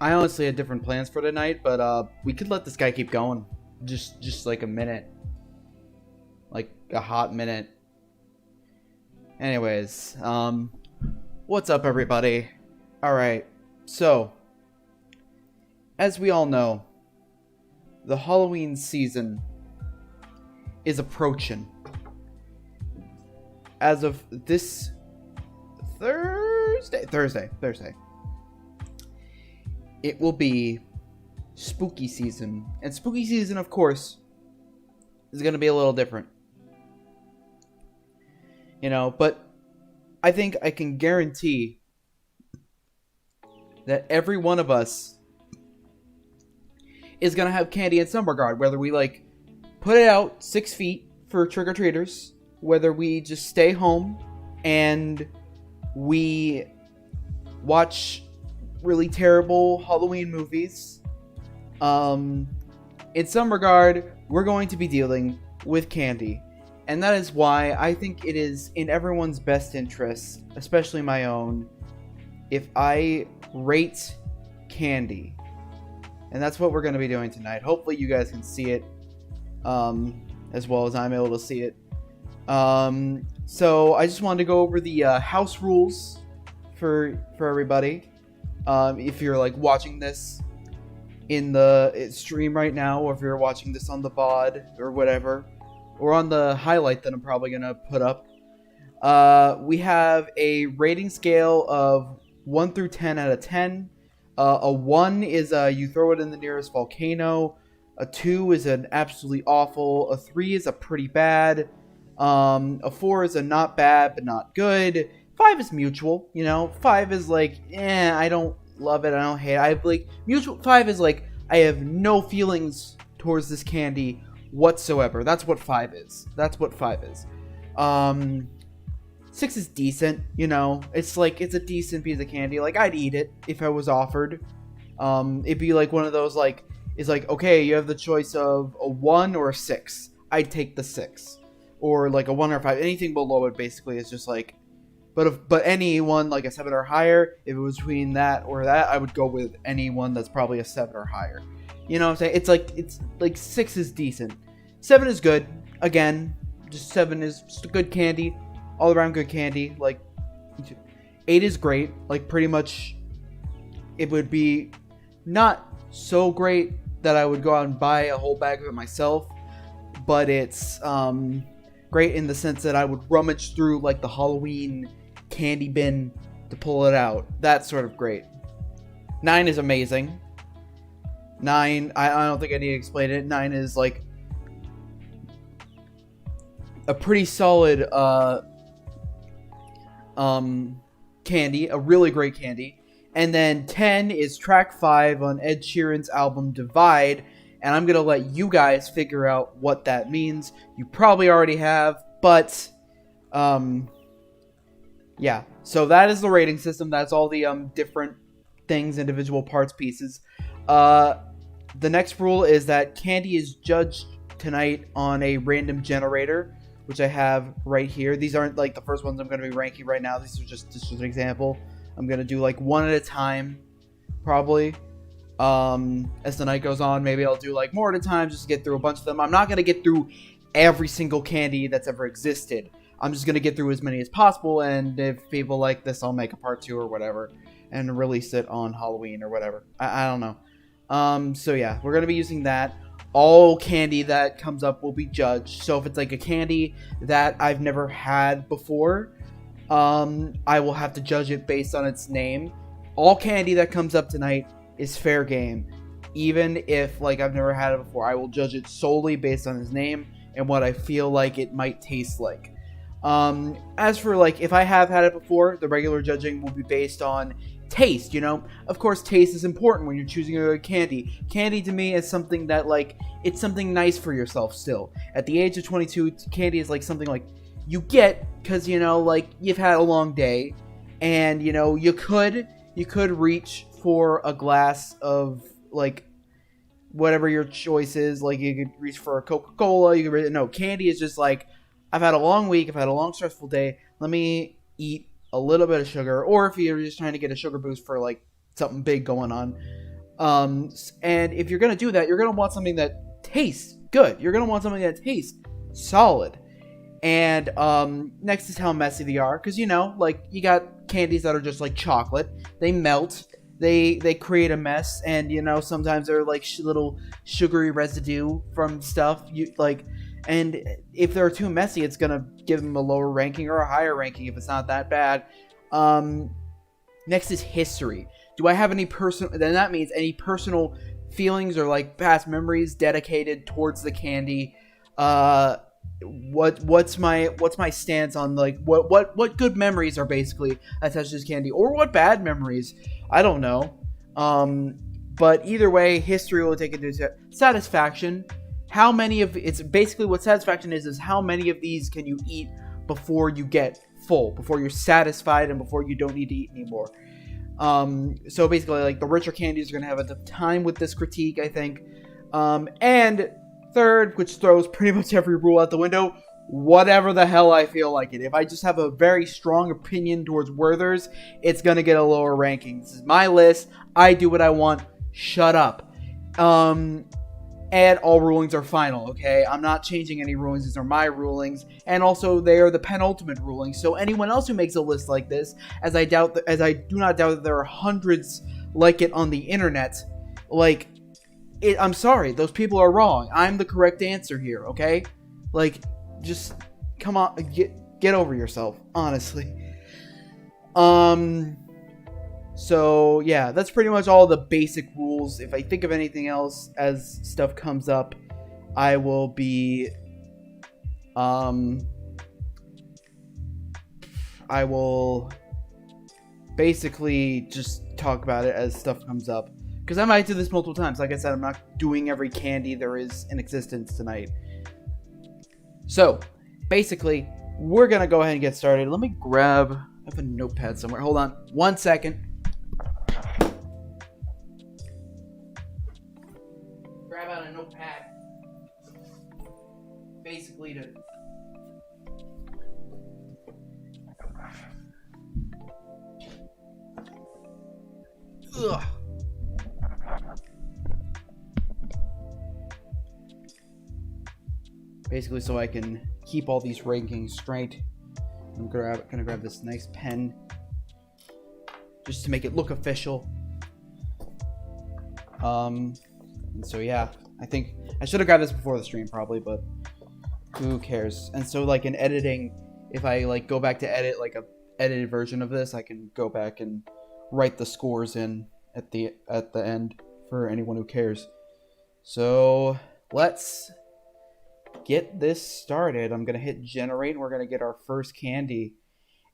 I honestly had different plans for tonight, but we could let this guy keep going. Just like a minute. Like a hot minute. Anyways, what's up everybody? Alright, so as we all know, the Halloween season is approaching. As of this Thursday, it will be spooky season. And spooky season, of course, is going to be a little different. You know, but I think I can guarantee that every one of us is going to have candy in some regard. Whether we, like, put it out 6 feet for trick-or-treaters, whether we just stay home and we watch really terrible Halloween movies. In some regard, we're going to be dealing with candy. And that is why I think it is in everyone's best interest, especially my own, if I rate candy. And that's what we're going to be doing tonight. Hopefully you guys can see it as well as I'm able to see it. So I just wanted to go over the house rules for everybody. If you're like watching this in the stream right now, or if you're watching this on the VOD or whatever, or on the highlight that I'm probably gonna put up, we have a rating scale of 1 through 10 out of 10. A 1 is you throw it in the nearest volcano. A 2 is an absolutely awful. A 3 is a pretty bad. A 4 is a not bad but not good. 5 is mutual, you know. 5 is like, I don't love it, I don't hate it. I have like mutual. 5 is like, I have no feelings towards this candy whatsoever. That's what 5 is. 6 is decent, you know. It's like, it's a decent piece of candy. Like, I'd eat it if I was offered. It'd be like one of those, like, it's like, okay, you have the choice of a 1 or a 6. I'd take the 6. Or like a 1 or a 5. Anything below it basically is just like, but any one like a 7 or higher, if it was between that or that, I would go with any one that's probably a 7 or higher. You know what I'm saying? It's like 6 is decent. 7 is good. Again, just 7 is just a good candy. All around good candy. Like, 8 is great. Like, pretty much, it would be not so great that I would go out and buy a whole bag of it myself. But it's great in the sense that I would rummage through, like, the Halloween candy bin to pull it out. That's sort of great. 9 is amazing. 9, I don't think I need to explain it. 9 is, like, a pretty solid candy, a really great candy. And then 10 is track 5 on Ed Sheeran's album Divide, and I'm gonna let you guys figure out what that means. You probably already have, but yeah. So that is the rating system. That's all the different things, individual parts, pieces. The next rule is that candy is judged tonight on a random generator, which I have right here. These aren't like the first ones I'm going to be ranking right now. These are just an example. I'm going to do like one at a time, probably. As the night goes on, maybe I'll do like more at a time just to get through a bunch of them. I'm not going to get through every single candy that's ever existed. I'm just going to get through as many as possible, and if people like this, I'll make a part 2 or whatever and release it on Halloween or whatever. I don't know. So yeah, we're going to be using that. All candy that comes up will be judged. So if it's like a candy that I've never had before, I will have to judge it based on its name. All candy that comes up tonight is fair game. Even if like I've never had it before, I will judge it solely based on its name and what I feel like it might taste like. As for like if I have had it before, the regular judging will be based on taste, you know. Of course, taste is important when you're choosing a good candy. Candy to me is something that like, it's something nice for yourself still. At the age of 22, candy is like something like you get because, you know, like you've had a long day and, you know, you could reach for a glass of like whatever your choice is. Like you could reach for a Coca-Cola. No, candy is just like, I've had a long week, I've had a long stressful day, let me eat a little bit of sugar. Or if you're just trying to get a sugar boost for like something big going on, And if you're gonna do that, you're gonna want something that tastes good. You're gonna want something that tastes solid. And next is how messy they are, because you know, like, you got candies that are just like chocolate. They melt. They create a mess, and you know, sometimes they're like little sugary residue from stuff. And if they're too messy, it's gonna give them a lower ranking or a higher ranking if it's not that bad. Next is history. Do I have any personal? Then that means any personal feelings or like past memories dedicated towards the candy. What's my stance on like what good memories are basically attached to this candy, or what bad memories? I don't know. But either way, history will take into satisfaction. How many of it's basically what satisfaction is how many of these can you eat before you get full, before you're satisfied, and before you don't need to eat anymore. So basically, like, the richer candies are gonna have a tough time with this critique, I think. And third, which throws pretty much every rule out the window, whatever the hell I feel like it. If I just have a very strong opinion towards Werther's, it's gonna get a lower ranking. This is my list. I do what I want. Shut up. And all rulings are final, okay? I'm not changing any rulings. These are my rulings. And also, they are the penultimate rulings. So anyone else who makes a list like this, as I do not doubt that there are hundreds like it on the internet, like, I'm sorry, those people are wrong. I'm the correct answer here, okay? Like, just come on, get over yourself, honestly. So yeah, that's pretty much all the basic rules. If I think of anything else as stuff comes up, I will be I will basically just talk about it as stuff comes up, because I might do this multiple times. Like I said, I'm not doing every candy there is in existence tonight. So basically, we're gonna go ahead and get started. Let me grab, I have a notepad somewhere. Hold on 1 second. Grab out a notepad. Basically to ugh. Basically so I can keep all these rankings straight. I'm gonna grab this nice pen just to make it look official. And so yeah, I think I should have grabbed this before the stream probably, but who cares? And so, like, in editing, if I like go back to edit like a edited version of this, I can go back and write the scores in at the end for anyone who cares. So let's get this started. I'm gonna hit generate and we're gonna get our first candy.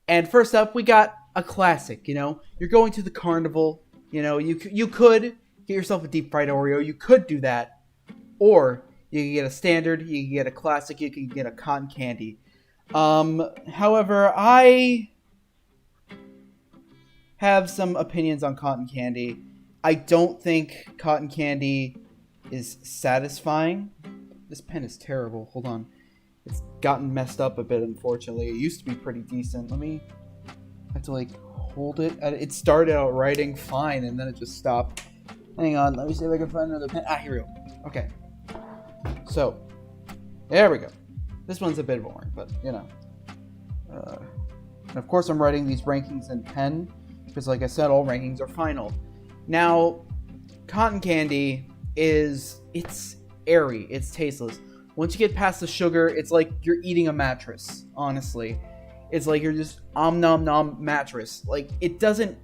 And first up, we got a classic. You know, you're going to the carnival. You know, you could get yourself a deep fried Oreo. You could do that, or you can get a standard. You can get a classic. You can get a cotton candy. However, I have some opinions on cotton candy. I don't think cotton candy is satisfying. This pen is terrible. Hold on. It's gotten messed up a bit, unfortunately. It used to be pretty decent. I have to, like, hold it. It started out writing fine, and then it just stopped. Hang on. Let me see if I can find another pen. Here we go. Okay. So, there we go. This one's a bit boring, but, you know. And of course, I'm writing these rankings in pen, because, like I said, all rankings are final. Now, cotton candy it's airy. It's tasteless. Once you get past the sugar, it's like you're eating a mattress, honestly. It's like you're just nom nom mattress. Like, it doesn't,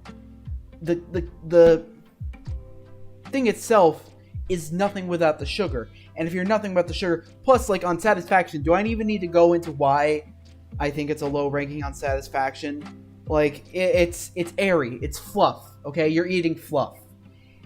the thing itself is nothing without the sugar. And if you're nothing but the sugar, plus, like, on satisfaction, do I even need to go into why I think it's a low ranking on satisfaction? Like, it's airy, it's fluff, okay? You're eating fluff.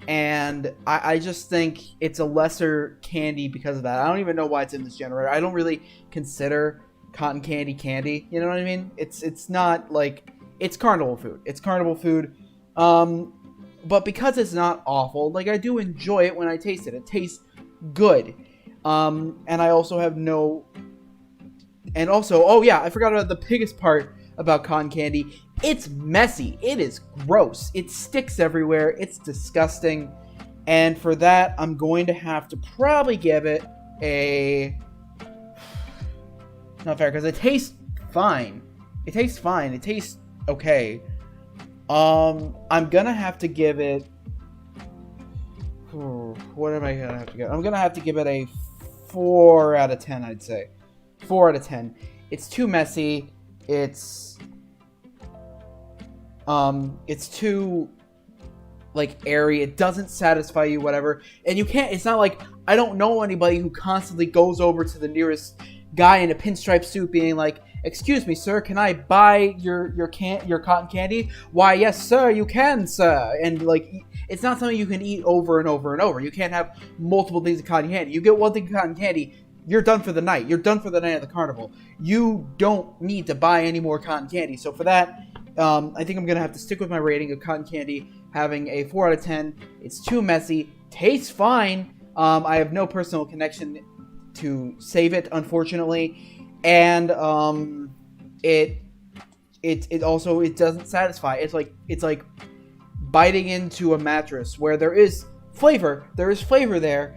And I just think it's a lesser candy because of that. I don't even know why it's in this generator. I don't really consider cotton candy, you know what I mean? It's not like, it's carnival food. It's carnival food. But because it's not awful, like, I do enjoy it when I taste it. It tastes good. And I also have no... And also, oh yeah, I forgot about the biggest part about cotton candy. It's messy. It is gross. It sticks everywhere. It's disgusting. And for that, I'm going to have to probably give it a... Not fair, because it tastes fine. It tastes fine. It tastes okay. I'm gonna have to give it... What am I gonna have to give? I'm gonna have to give it a 4 out of 10, I'd say. 4 out of 10. It's too messy. It's too, like, airy. It doesn't satisfy you, whatever. And you can't, it's not like, I don't know anybody who constantly goes over to the nearest guy in a pinstripe suit being like, excuse me, sir, can I buy your cotton candy? Why, yes, sir, you can, sir. And, like, it's not something you can eat over and over and over. You can't have multiple things of cotton candy. You get one thing of cotton candy, you're done for the night. You're done for the night at the carnival. You don't need to buy any more cotton candy. So for that, I think I'm going to have to stick with my rating of cotton candy, having a 4 out of 10. It's too messy. Tastes fine. I have no personal connection to save it, unfortunately. And it also doesn't satisfy. It's like biting into a mattress where there is flavor. There is flavor there,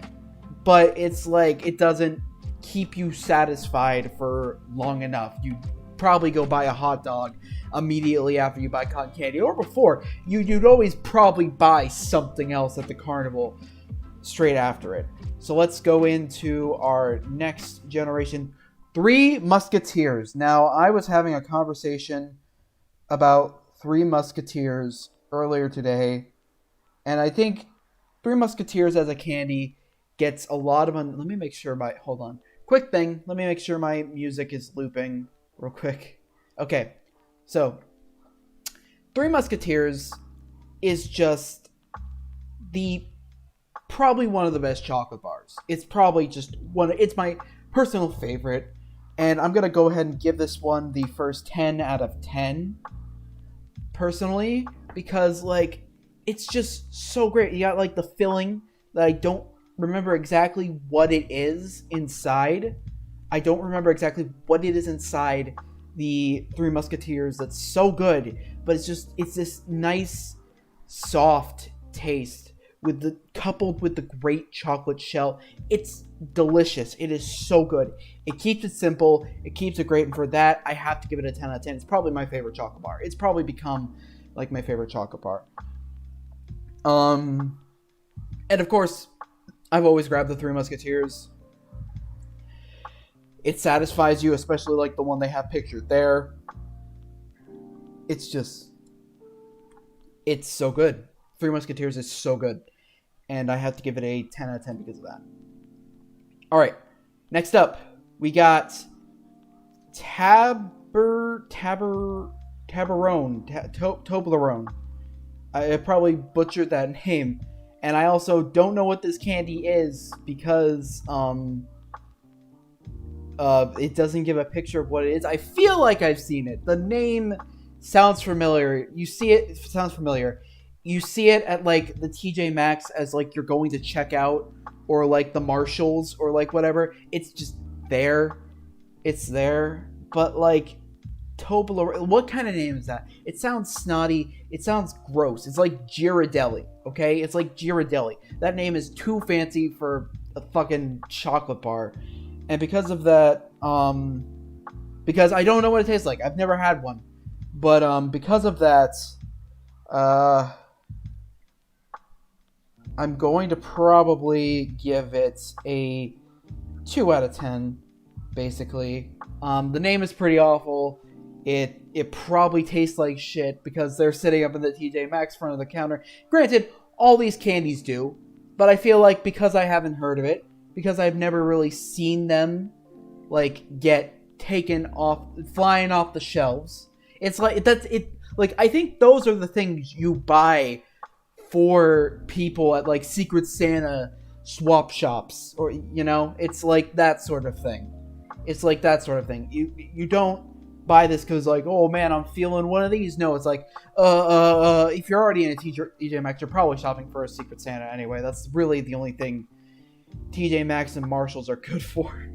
but it's like it doesn't keep you satisfied for long enough. You probably go buy a hot dog immediately after you buy cotton candy, or before. You'd always probably buy something else at the carnival straight after it. So let's go into our next generation, Three Musketeers. Now, I was having a conversation about Three Musketeers earlier today, and I think Three Musketeers as a candy gets a lot of... Let me make sure my... Hold on. Quick thing. Let me make sure my music is looping real quick. Okay. So, Three Musketeers is just probably one of the best chocolate bars. It's probably just one... It's my personal favorite. And I'm going to go ahead and give this one the first 10 out of 10. Personally. Because, like, it's just so great. You got, like, the filling that I don't remember exactly what it is inside. I don't remember exactly what it is inside the Three Musketeers that's so good. But it's this nice, soft taste coupled with the great chocolate shell. It's delicious. It is so good. It keeps it simple. It keeps it great. And for that, I have to give it a 10 out of 10. It's probably my favorite chocolate bar. It's probably become, like, my favorite chocolate bar. And of course, I've always grabbed the Three Musketeers. It satisfies you, especially like the one they have pictured there. It's so good. Three Musketeers is so good. And I have to give it a 10 out of 10 because of that. Alright, next up, we got Toblerone. I probably butchered that name. And I also don't know what this candy is because it doesn't give a picture of what it is. I feel like I've seen it. The name sounds familiar. You see it, it sounds familiar. You see it at, like, the TJ Maxx as, like, you're going to check out, or, like, the Marshalls, or, like, whatever. It's just there. It's there. But, like, Toblerone, what kind of name is that? It sounds snotty. It sounds gross. It's like Ghirardelli, okay? It's like Ghirardelli. That name is too fancy for a fucking chocolate bar. And because of that, because I don't know what it tastes like. I've never had one. But, because of that, I'm going to probably give it a 2 out of 10, basically. The name is pretty awful. It probably tastes like shit because they're sitting up in the TJ Maxx front of the counter. Granted, all these candies do, but I feel like because I haven't heard of it, because I've never really seen them, like, get flying off the shelves. It's like, like, I think those are the things you buy for people at, like, Secret Santa swap shops, or, you know, it's like that sort of thing. It's like that sort of thing. You don't buy this because, like, oh man, I'm feeling one of these. No, it's like, if you're already in a TJ Maxx, you're probably shopping for a Secret Santa anyway. That's really the only thing TJ Maxx and Marshalls are good for.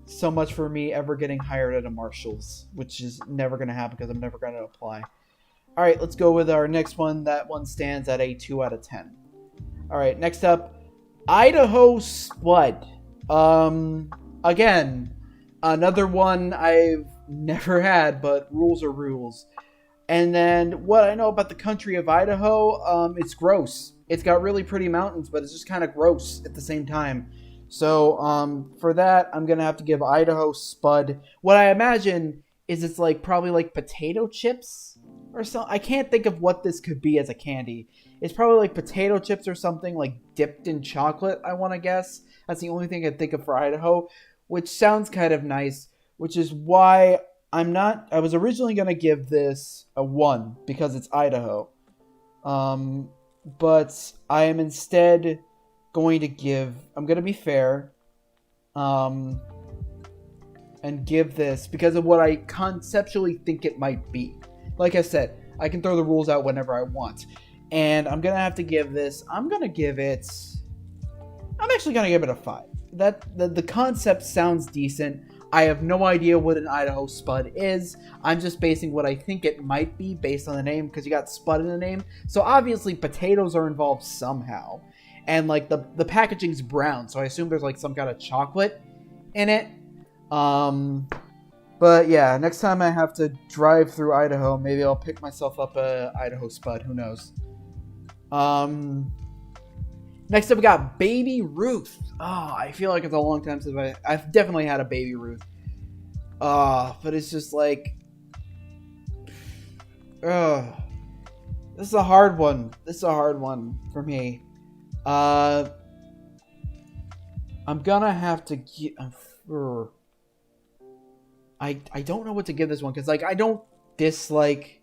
So much for me ever getting hired at a Marshalls, which is never gonna happen because I'm never gonna apply. All right, let's go with our next one. That one stands at a 2 out of 10. All right, next up, Idaho Spud. Again, another one I've never had, but rules are rules. And then what I know about the country of Idaho, it's gross. It's got really pretty mountains, but it's just kind of gross at the same time. So for that, I'm going to have to give Idaho Spud. What I imagine is it's like probably like potato chips or something. I can't think of what this could be as a candy. It's probably like potato chips or something like dipped in chocolate, I want to guess. That's the only thing I think of for Idaho, which sounds kind of nice, which is why I was originally going to give this a 1 because it's Idaho. But I am instead going to I'm going to be fair, and give this because of what I conceptually think it might be. Like I said, I can throw the rules out whenever I want. And I'm going to have to give this, I'm actually going to give it a 5. The concept sounds decent. I have no idea what an Idaho Spud is. I'm just basing what I think it might be based on the name because you got Spud in the name. So obviously potatoes are involved somehow. And like the packaging's brown, so I assume there's like some kind of chocolate in it. But yeah, next time I have to drive through Idaho, maybe I'll pick myself up a Idaho Spud. Who knows? Next up, we got Baby Ruth. I feel like it's a long time since I've definitely had a Baby Ruth. But it's just like, this is a hard one. This is a hard one for me. I'm gonna have to give. I don't know what to give this one because like I don't dislike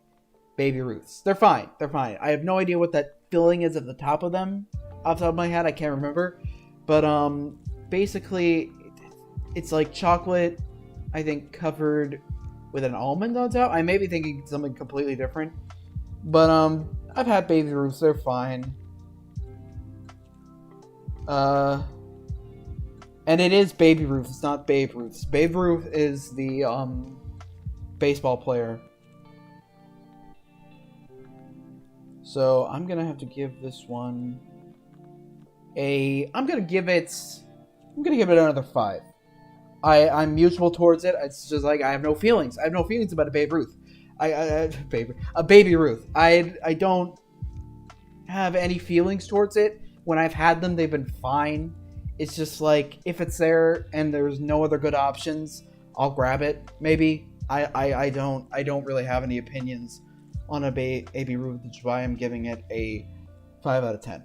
Baby Ruths. They're fine. They're fine. I have no idea what that filling is at the top of them. Off the top of my head, I can't remember. But basically, it's like chocolate, I think, covered with an almond on top. I may be thinking something completely different. But I've had Baby Ruths. They're fine. And it is Baby Ruth. It's not Babe Ruth. Babe Ruth is the baseball player. So I'm gonna have to give this one I'm gonna give it another 5. I'm mutual towards it. It's just like I have no feelings. I have no feelings about a Babe Ruth. A Baby Ruth. I don't have any feelings towards it. When I've had them, they've been fine. It's just like if it's there and there's no other good options, I'll grab it. Maybe I don't really have any opinions on a Baby Ruth, which is why I'm giving it a 5 out of 10.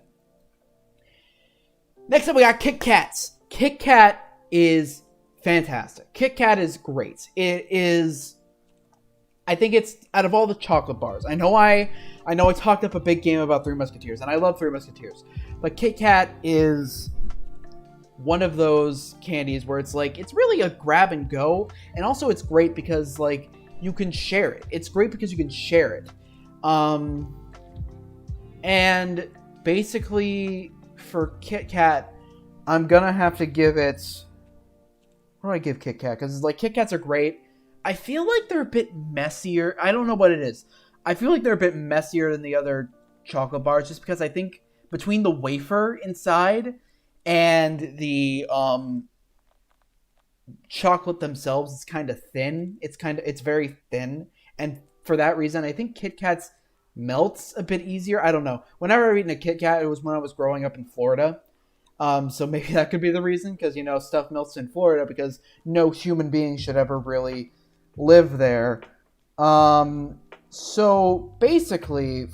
Next up, we got Kit Kats. Kit Kat is fantastic. Kit Kat is great. It is. I think it's out of all the chocolate bars. I know I talked up a big game about Three Musketeers, and I love Three Musketeers, but Kit Kat is one of those candies where it's like it's really a grab and go, and also it's great because like you can share it. It's great because you can share it, and basically for Kit Kat, I'm gonna have to give it. What do I give Kit Kat? Because like Kit Kats are great. I feel like they're a bit messier. I don't know what it is. I feel like they're a bit messier than the other chocolate bars, just because I think between the wafer inside and the chocolate themselves, it's kind of thin. It's very thin, and for that reason, I think Kit Kats melts a bit easier. I don't know. Whenever I've eaten a Kit Kat, it was when I was growing up in Florida. So maybe that could be the reason, because stuff melts in Florida because no human being should ever really live there. So basically,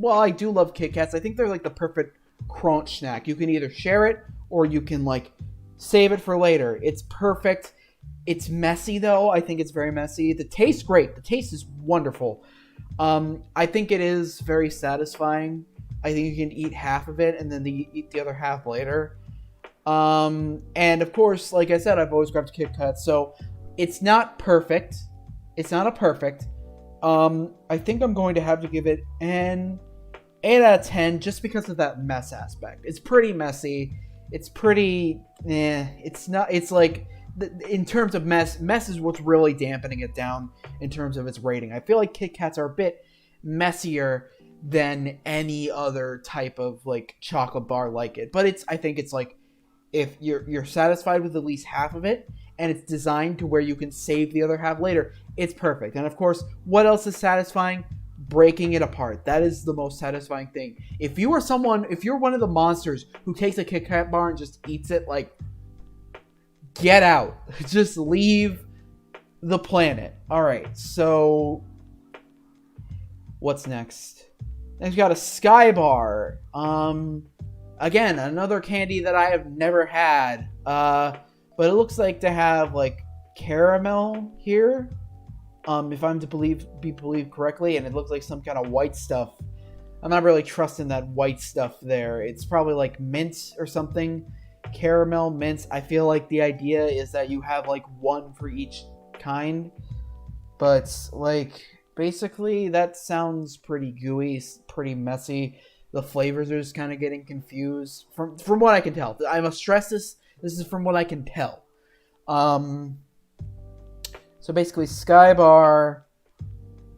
I do love Kit Kats. I think they're like the perfect crunch snack. You can either share it or you can like save it for later. It's perfect. It's messy though. I think it's very messy. The taste's great. The taste is wonderful. I think it is very satisfying. I think you can eat half of it and then eat the other half later. And of course, like I said, I've always grabbed Kit Kat, so it's not perfect. It's not a perfect. I think I'm going to have to give it an 8 out of 10 just because of that mess aspect. It's pretty messy. It's pretty, it's not, it's like, in terms of mess is what's really dampening it down in terms of its rating. I feel like Kit Kats are a bit messier than any other type of like chocolate bar like it. But I think it's like, if you're satisfied with at least half of it, and it's designed to where you can save the other half later, it's perfect. And of course, what else is satisfying? Breaking it apart. That is the most satisfying thing. If you're one of the monsters who takes a Kit Kat bar and just eats it, like, get out. Just leave the planet. Alright, so what's next? Next we got a Sky Bar. Again, another candy that I have never had. But it looks like to have like caramel here. If I'm to be believed correctly, and it looks like some kind of white stuff. I'm not really trusting that white stuff there. It's probably like mint or something. Caramel, mint. I feel like the idea is that you have like one for each kind. But like basically that sounds pretty gooey, pretty messy. The flavors are just kind of getting confused from what I can tell. I must stress this. This is from what I can tell. So basically, Sky Bar.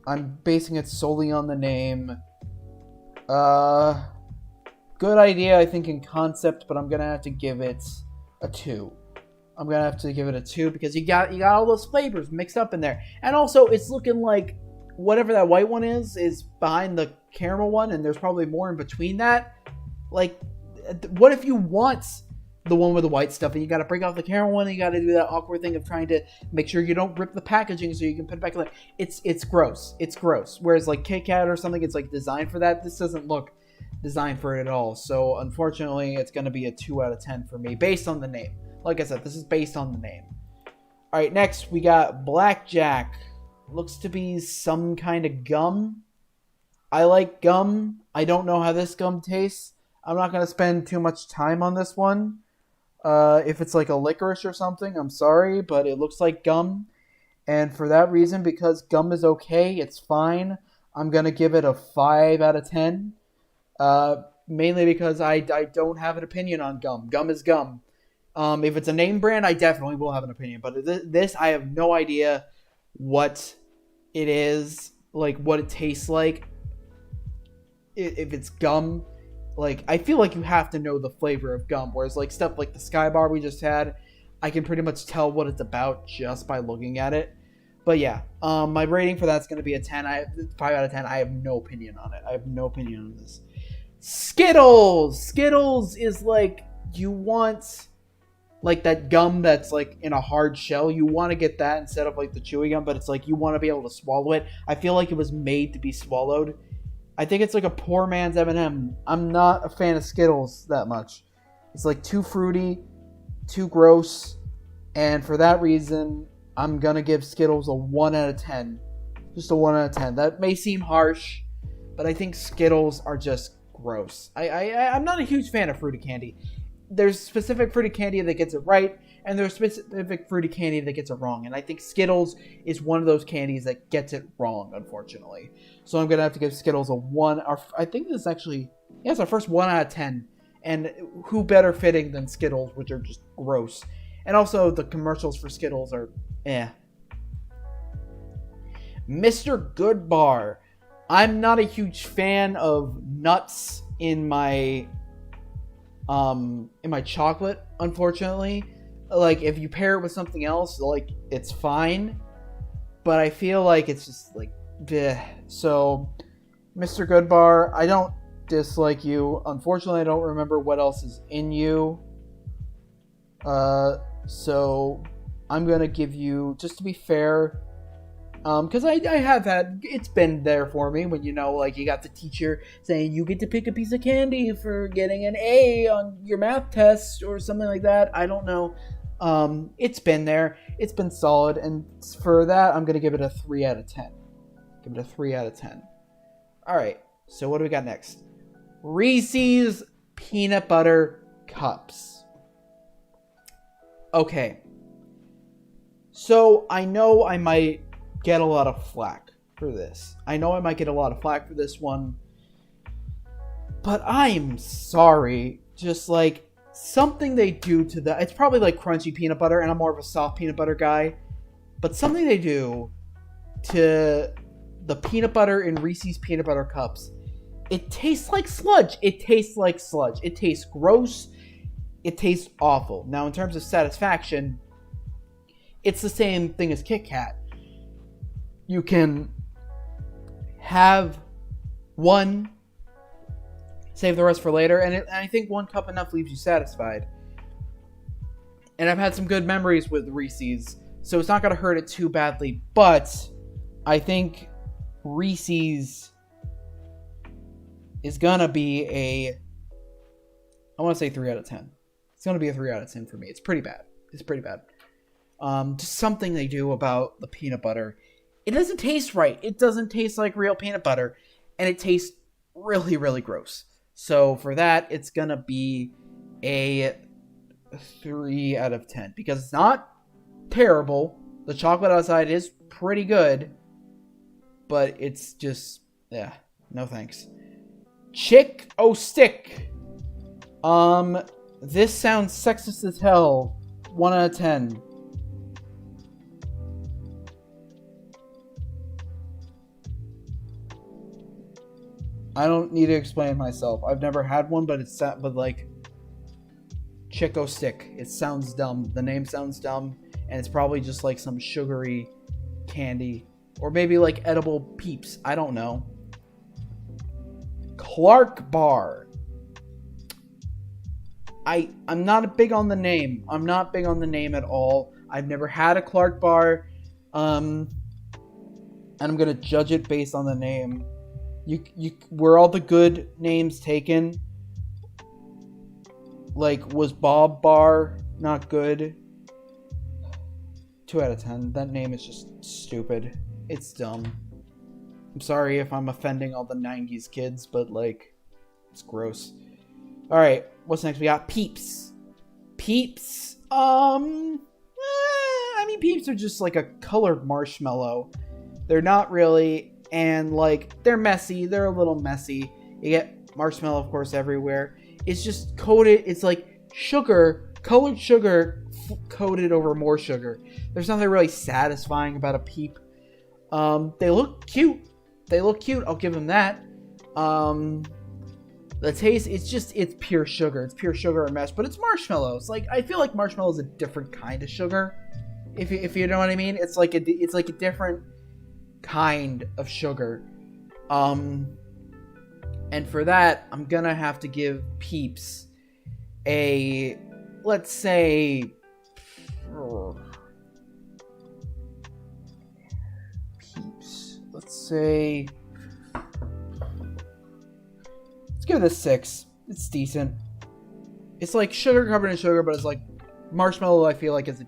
I'm basing it solely on the name. Good idea, I think, in concept, but I'm gonna have to give it a 2. I'm gonna have to give it a 2 because you got all those flavors mixed up in there, and also it's looking like whatever that white one is behind the caramel one, and there's probably more in between that. Like, what if you want the one with the white stuff and you gotta break off the caramel one and you gotta do that awkward thing of trying to make sure you don't rip the packaging so you can put it back in there? It's gross. It's gross. Whereas like Kit Kat or something, it's like designed for that. This doesn't look designed for it at all. So unfortunately, it's gonna be a 2 out of 10 for me based on the name. Like I said, this is based on the name. All right, next we got Blackjack. Looks to be some kind of gum. I like gum. I don't know how this gum tastes. I'm not going to spend too much time on this one. If it's like a licorice or something, I'm sorry, but it looks like gum. And for that reason, because gum is okay, it's fine, I'm going to give it a 5 out of 10. Mainly because I don't have an opinion on gum. Gum is gum. If it's a name brand, I definitely will have an opinion. But this, I have no idea what it is, like what it tastes like. If it's gum, like I feel like you have to know the flavor of gum. Whereas like stuff like the Sky Bar we just had, I can pretty much tell what it's about just by looking at it. But yeah, my rating for that's going to be a 10. 5 out of 10. I have no opinion on it. I have no opinion on this. Skittles! Skittles is like, you want like that gum that's like in a hard shell. You want to get that instead of like the chewy gum, but it's like you want to be able to swallow it. I feel like it was made to be swallowed. I think it's like a poor man's M&M. I'm not a fan of Skittles that much. It's like too fruity, too gross, and for that reason, I'm going to give Skittles a 1 out of 10. Just a 1 out of 10. That may seem harsh, but I think Skittles are just gross. I'm not a huge fan of fruity candy. There's specific fruity candy that gets it right, and there's specific fruity candy that gets it wrong. And I think Skittles is one of those candies that gets it wrong, unfortunately. So I'm going to have to give Skittles a 1. I think this actually, yeah, it's our first 1 out of 10. And who better fitting than Skittles, which are just gross. And also, the commercials for Skittles are, eh. Mr. Goodbar. I'm not a huge fan of nuts in my chocolate, unfortunately. Like, if you pair it with something else, like, it's fine. But I feel like it's just, like, bleh. So, Mr. Goodbar, I don't dislike you. Unfortunately, I don't remember what else is in you. So, I'm gonna give you, just to be fair, because I have had, it's been there for me when, you know, like, you got the teacher saying you get to pick a piece of candy for getting an A on your math test or something like that. I don't know. It's been there. It's been solid, and for that, I'm gonna give it a 3 out of 10. Give it a 3 out of 10. Alright, so what do we got next? Reese's Peanut Butter Cups. Okay. So, I know I might get a lot of flack for this. I know I might get a lot of flack for this one. But I'm sorry. Just like, something they do to the... It's probably like crunchy peanut butter, and I'm more of a soft peanut butter guy. But something they do to the peanut butter in Reese's peanut butter cups, it tastes like sludge. It tastes like sludge. It tastes gross. It tastes awful. Now, in terms of satisfaction, it's the same thing as Kit Kat. You can have one, save the rest for later, and I think one cup enough leaves you satisfied. And I've had some good memories with Reese's, so it's not going to hurt it too badly, but I think Reese's is going to be I want to say 3 out of 10. It's going to be a 3 out of 10 for me. It's pretty bad. Just something they do about the peanut butter. It doesn't taste right. It doesn't taste like real peanut butter, and it tastes really, really gross. So for that, it's going to be a 3 out of 10 because it's not terrible. The chocolate outside is pretty good, but it's just, yeah, no thanks. Chick-O-Stick. This sounds sexist as hell. 1 out of 10. I don't need to explain myself. I've never had one, but like Chick-O-Stick. It sounds dumb. The name sounds dumb, and it's probably just like some sugary candy, or maybe like edible Peeps. I don't know. Clark Bar. I'm not big on the name. I'm not big on the name at all. I've never had a Clark Bar, and I'm gonna judge it based on the name. Were all the good names taken? Like, was Bob Bar not good? 2 out of 10. That name is just stupid. It's dumb. I'm sorry if I'm offending all the 90s kids, but, like, it's gross. Alright, what's next? We got Peeps. Peeps, I mean, Peeps are just like a colored marshmallow. They're not really... And, like, they're messy. They're a little messy. You get marshmallow, of course, everywhere. It's just coated. It's like sugar, colored sugar, coated over more sugar. There's nothing really satisfying about a Peep. They look cute. I'll give them that. The taste, it's pure sugar. It's pure sugar and mesh, but it's marshmallows. Like, I feel like marshmallow is a different kind of sugar. If you know what I mean. It's like a different kind of sugar. And for that, I'm gonna have to give Peeps a, let's say, Peeps, let's give it a 6. It's decent. It's like sugar covered in sugar, but it's like marshmallow. I feel like it's a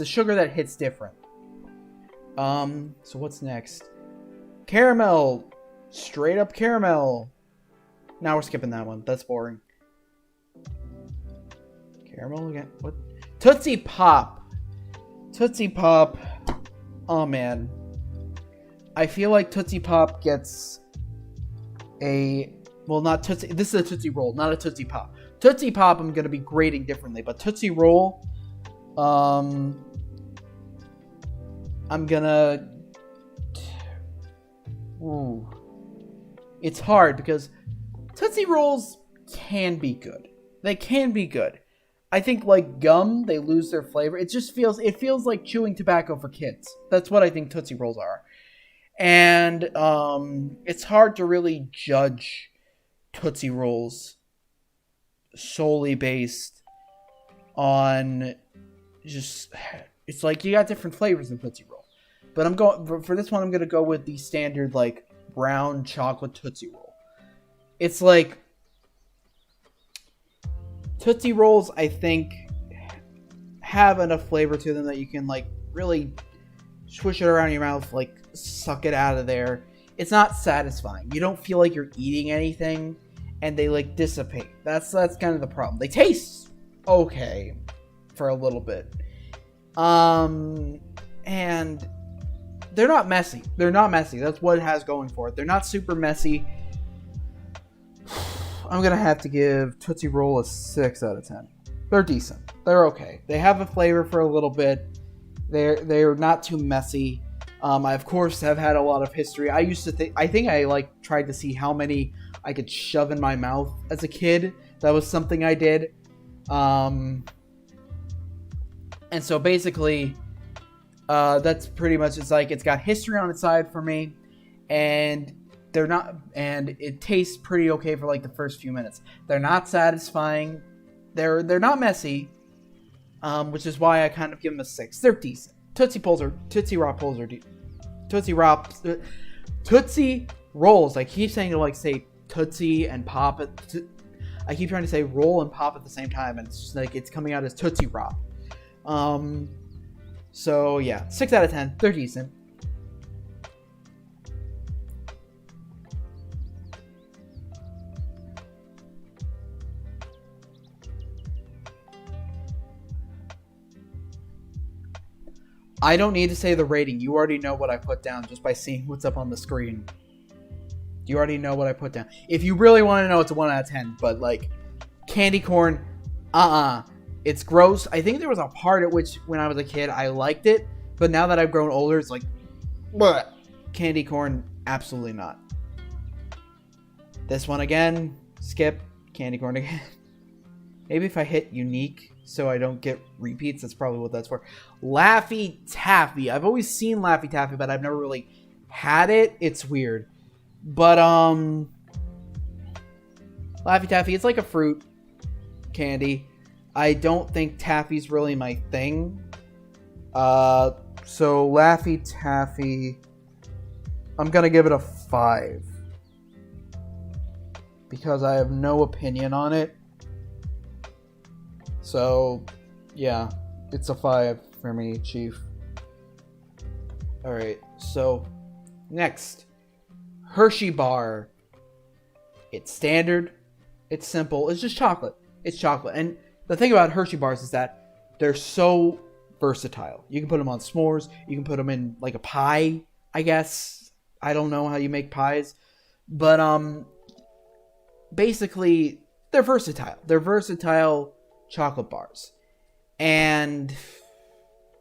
sugar that hits different. So what's next? Caramel. Straight up caramel. Now we're skipping that one. That's boring. Caramel again? What? Tootsie Pop. Tootsie Pop. Oh, man. I feel like Tootsie Pop gets well, not Tootsie. This is a Tootsie Roll, not a Tootsie Pop. Tootsie Pop I'm going to be grading differently, but Tootsie Roll, I'm gonna... Ooh. It's hard because Tootsie Rolls can be good. They can be good. I think like gum, they lose their flavor. It feels like chewing tobacco for kids. That's what I think Tootsie Rolls are. And it's hard to really judge Tootsie Rolls solely based on just... It's like you got different flavors in Tootsie Roll. But I'm going for this one. I'm gonna go with the standard like brown chocolate Tootsie Roll. It's like Tootsie Rolls, I think, have enough flavor to them that you can like really swish it around your mouth, like suck it out of there. It's not satisfying. You don't feel like you're eating anything, and they like dissipate. That's kind of the problem. They taste okay for a little bit, and they're not messy. That's what it has going for it. They're not super messy. I'm going to have to give Tootsie Roll a 6 out of 10. They're decent. They're okay. They have a flavor for a little bit. They're not too messy. I of course have had a lot of history. I used to think, I think I like tried to see how many I could shove in my mouth as a kid. That was something I did. And so basically, that's pretty much, it's like, it's got history on its side for me, and and it tastes pretty okay for like the first few minutes. They're not satisfying. They're not messy, which is why I kind of give them a 6. They're decent. Tootsie Rolls. I keep saying to like say Tootsie and Pop. I keep trying to say roll and pop at the same time, and it's just like it's coming out as Tootsie Rop. So yeah, 6 out of 10. They're decent. I don't need to say the rating. You already know what I put down just by seeing what's up on the screen. You already know what I put down. If you really want to know, it's a 1 out of 10. But like, candy corn, it's gross. I think there was a part at which, when I was a kid, I liked it. But now that I've grown older, it's like, bleh. Candy corn, absolutely not. This one again, skip. Candy corn again. Maybe if I hit unique so I don't get repeats, that's probably what that's for. Laffy Taffy. I've always seen Laffy Taffy, but I've never really had it. It's weird. But, Laffy Taffy, it's like a fruit candy. I don't think Taffy's really my thing. So Laffy Taffy, I'm gonna give it a 5. Because I have no opinion on it. So, yeah, it's a 5 for me, Chief. Alright, so, next. Hershey Bar. It's standard. It's simple. It's just chocolate. It's chocolate. And the thing about Hershey Bars is that they're so versatile. You can put them on s'mores. You can put them in, like, a pie, I guess. I don't know how you make pies. But, basically, they're versatile. They're versatile chocolate bars. And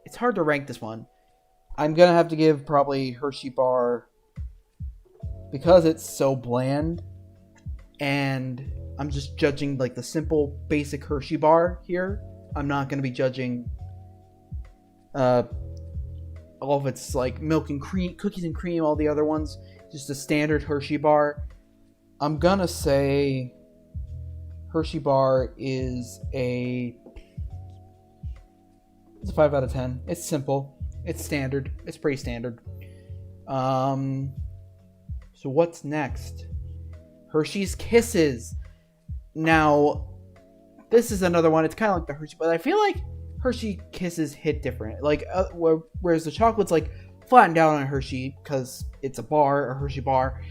it's hard to rank this one. I'm gonna have to give probably Hershey Bar, because it's so bland, and I'm just judging like the simple basic Hershey Bar here. I'm not gonna be judging all of its like milk and cream, cookies and cream, all the other ones. Just a standard Hershey Bar. I'm gonna say Hershey Bar is it's a 5 out of 10. It's simple. It's standard. It's pretty standard. So what's next? Hershey's Kisses. Now, this is another one. It's kind of like the Hershey, but I feel like Hershey Kisses hit different. Like, whereas the chocolate's like flattened down on a Hershey because it's a bar, a Hershey Bar.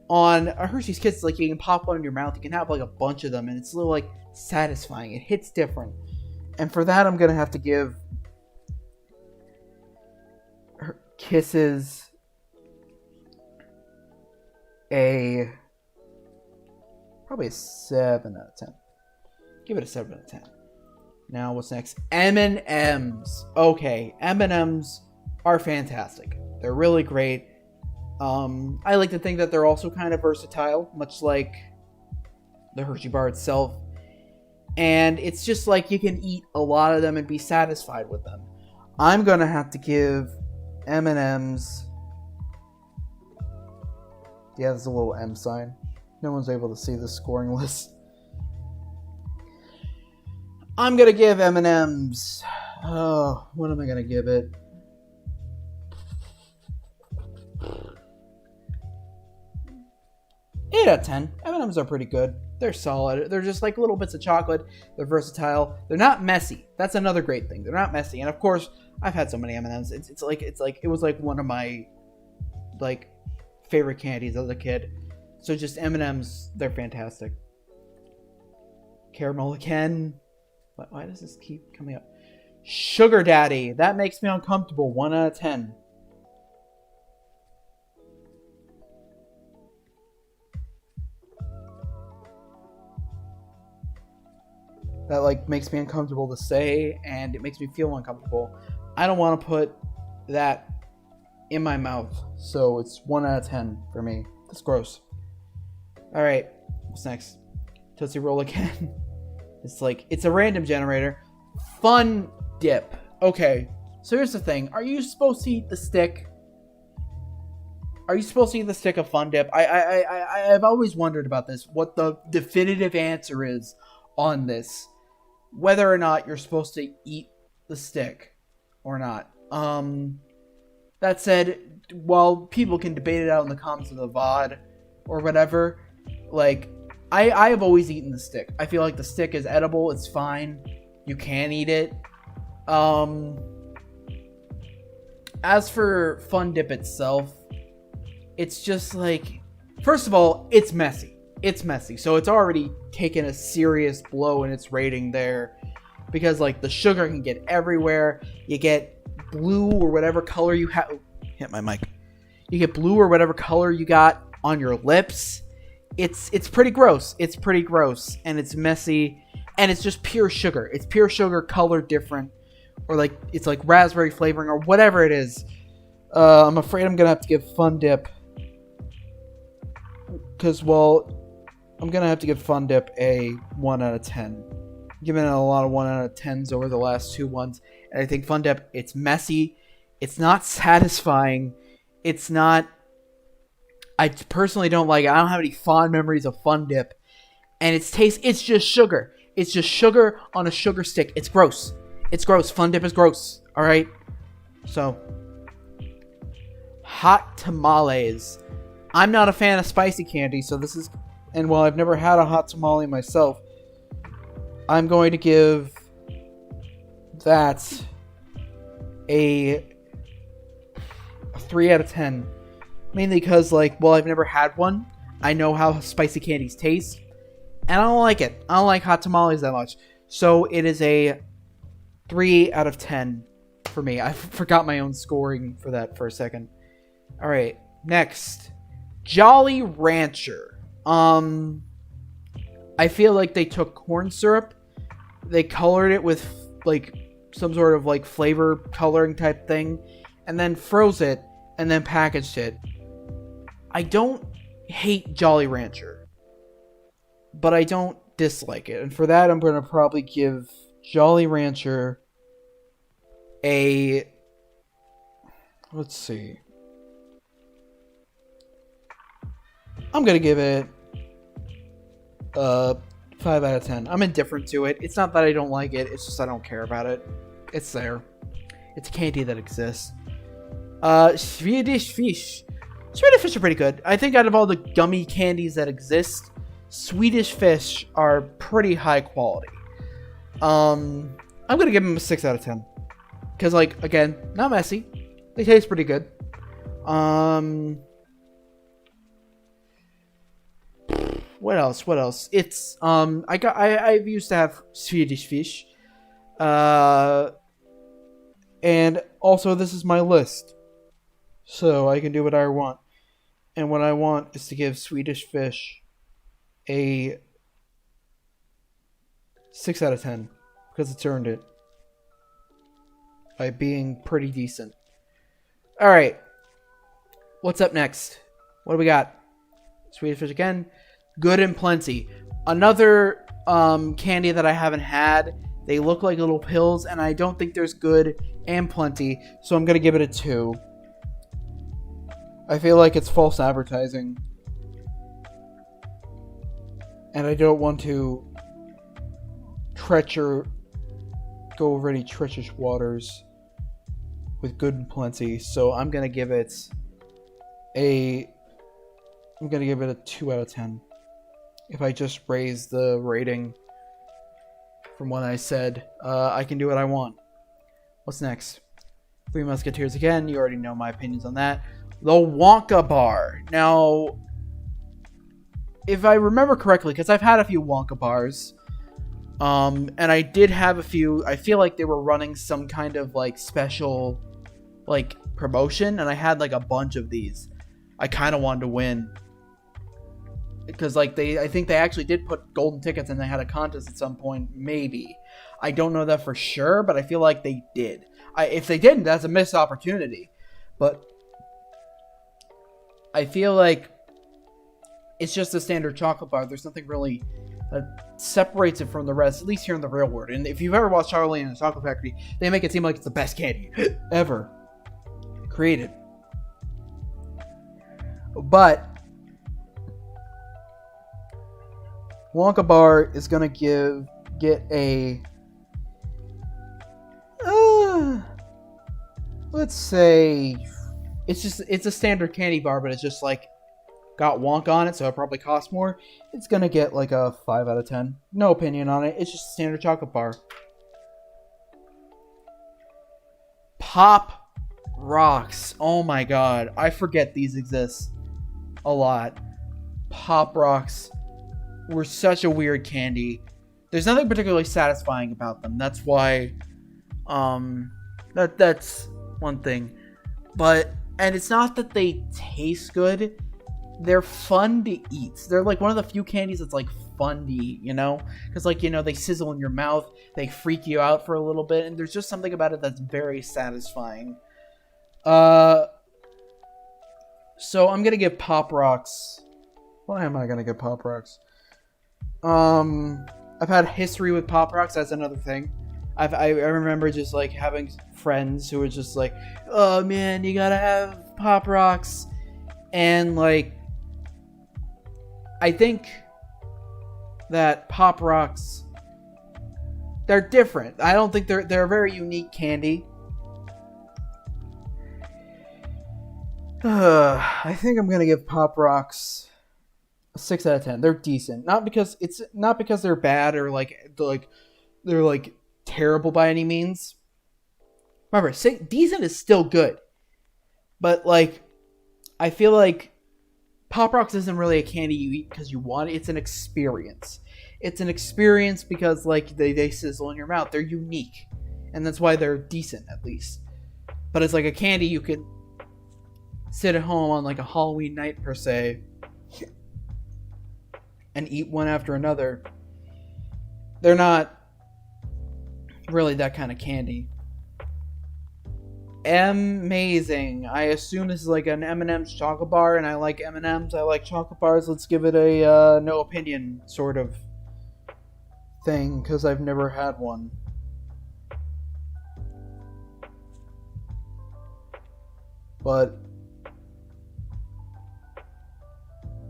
On a Hershey's Kisses, like you can pop one in your mouth. You can have like a bunch of them, and it's a little like satisfying. It hits different. And for that, I'm gonna have to give Kisses probably a 7 out of 10. Give it a 7 out of 10. Now, what's next? M&M's. Okay, M&M's are fantastic. They're really great. I like to think that they're also kind of versatile, much like the Hershey Bar itself. And it's just like you can eat a lot of them and be satisfied with them. I'm going to have to give M&M's... Yeah, there's a little M sign. No one's able to see the scoring list. I'm going to give M&M's... Oh, what am I going to give it? Eight out of 10. M&M's are pretty good. They're solid. They're just like little bits of chocolate. They're versatile. They're not messy. That's another great thing. They're not messy. And of course, I've had so many M&M's. It was like one of my like favorite candies as a kid. So just M&M's, they're fantastic. Caramel again. Why does this keep coming up? Sugar Daddy. That makes me uncomfortable. 1 out of 10. That like makes me uncomfortable to say, and it makes me feel uncomfortable. I don't want to put that in my mouth. So it's 1 out of 10 for me. That's gross. Alright, what's next? Tootsie Roll again. It's a random generator. Fun Dip. Okay, so here's the thing. Are you supposed to eat the stick? Are you supposed to eat the stick of Fun Dip? I've always wondered about this. What the definitive answer is on this. Whether or not you're supposed to eat the stick or not. That said, while people can debate it out in the comments of the VOD or whatever, like, I have always eaten the stick. I feel like the stick is edible. It's fine. You can eat it. As for Fun Dip itself, it's just like, first of all, it's messy. It's messy. So it's already taken a serious blow in its rating there. Because, like, the sugar can get everywhere. You get blue or whatever color you have. Hit my mic. You get blue or whatever color you got on your lips. It's pretty gross. It's pretty gross. And it's messy. And it's just pure sugar. It's pure sugar, color different. Or, like, it's like raspberry flavoring or whatever it is. I'm afraid I'm going to have to give Fun Dip. Because, well, I'm going to have to give Fun Dip a 1 out of 10. Given it a lot of 1 out of 10s over the last two ones. And I think Fun Dip, it's messy. It's not satisfying. It's not... I personally don't like it. I don't have any fond memories of Fun Dip. And its taste, it's just sugar. It's just sugar on a sugar stick. It's gross. It's gross. Fun Dip is gross. Alright? So. Hot tamales. I'm not a fan of spicy candy, so this is... And while I've never had a hot tamale myself, I'm going to give that a 3 out of 10. Mainly because, like, well, I've never had one. I know how spicy candies taste. And I don't like it. I don't like hot tamales that much. So it is a 3 out of 10 for me. I forgot my own scoring for that for a second. Alright, next. Jolly Rancher. I feel like they took corn syrup. They colored it with, like, some sort of, like, flavor coloring type thing. And then froze it. And then packaged it. I don't hate Jolly Rancher. But I don't dislike it. And for that, I'm going to probably give Jolly Rancher a... Let's see. I'm going to give it 5 out of 10. I'm indifferent to it. It's not that I don't like it. It's just I don't care about it. It's there. It's a candy that exists. Swedish Fish. Swedish Fish are pretty good. I think out of all the gummy candies that exist, Swedish Fish are pretty high quality. I'm going to give them a 6 out of 10. Because, like, again, not messy. They taste pretty good. What else? What else? It's, I've used to have Swedish Fish. And also, this is my list. So, I can do what I want. And what I want is to give Swedish Fish a 6 out of 10. Because it's earned it. By being pretty decent. Alright. What's up next? What do we got? Swedish Fish again. Good and Plenty. Another candy that I haven't had. They look like little pills, and I don't think there's Good and Plenty, so I'm going to give it a 2. I feel like it's false advertising. And I don't want to go over any treacherous waters with Good and Plenty, so I'm going to give it a 2 out of 10. If I just raise the rating from what I said, I can do what I want. What's next? Three Musketeers again. You already know my opinions on that. The Wonka Bar. Now, if I remember correctly, because I've had a few Wonka bars, and I did have a few. I feel like they were running some kind of like special, like promotion, and I had like a bunch of these. I kind of wanted to win. Because, like, I think they actually did put golden tickets and they had a contest at some point. Maybe. I don't know that for sure, but I feel like they did. If they didn't, that's a missed opportunity. But I feel like it's just a standard chocolate bar. There's nothing really that separates it from the rest, at least here in the real world. And if you've ever watched Charlie and the Chocolate Factory, they make it seem like it's the best candy ever created. But Wonka Bar is gonna get a let's say it's a standard candy bar, but it's just like got Wonka on it, so it probably costs more. It's gonna get like a 5 out of 10. No opinion on it. It's just a standard chocolate bar. Pop Rocks. Oh my god, I forget these exist a lot. Pop Rocks were such a weird candy. There's nothing particularly satisfying about them. That's why that's one thing. And it's not that they taste good. They're fun to eat. They're like one of the few candies that's like fun to eat, you know? Because like, you know, they sizzle in your mouth, they freak you out for a little bit, and there's just something about it that's very satisfying. So I'm gonna give Pop Rocks. Why am I gonna give Pop Rocks? I've had history with Pop Rocks. That's another thing. I remember just like having friends who were just like, "Oh man, you gotta have Pop Rocks," and like, I think that Pop Rocks, they're different. I don't think they're a very unique candy. I think I'm gonna give Pop Rocks a 6 out of 10. They're decent, not because they're bad or they're like terrible by any means. Remember, decent is still good, but like, I feel like Pop Rocks isn't really a candy you eat because you want it. It's an experience. It's an experience because like they sizzle in your mouth. They're unique, and that's why they're decent at least. But it's like a candy you could sit at home on like a Halloween night per se and eat one after another. They're not really that kind of candy. Amazing. I assume this is like an M&M's chocolate bar, and I like M&M's. I like chocolate bars. Let's give it a no opinion sort of thing, because I've never had one. But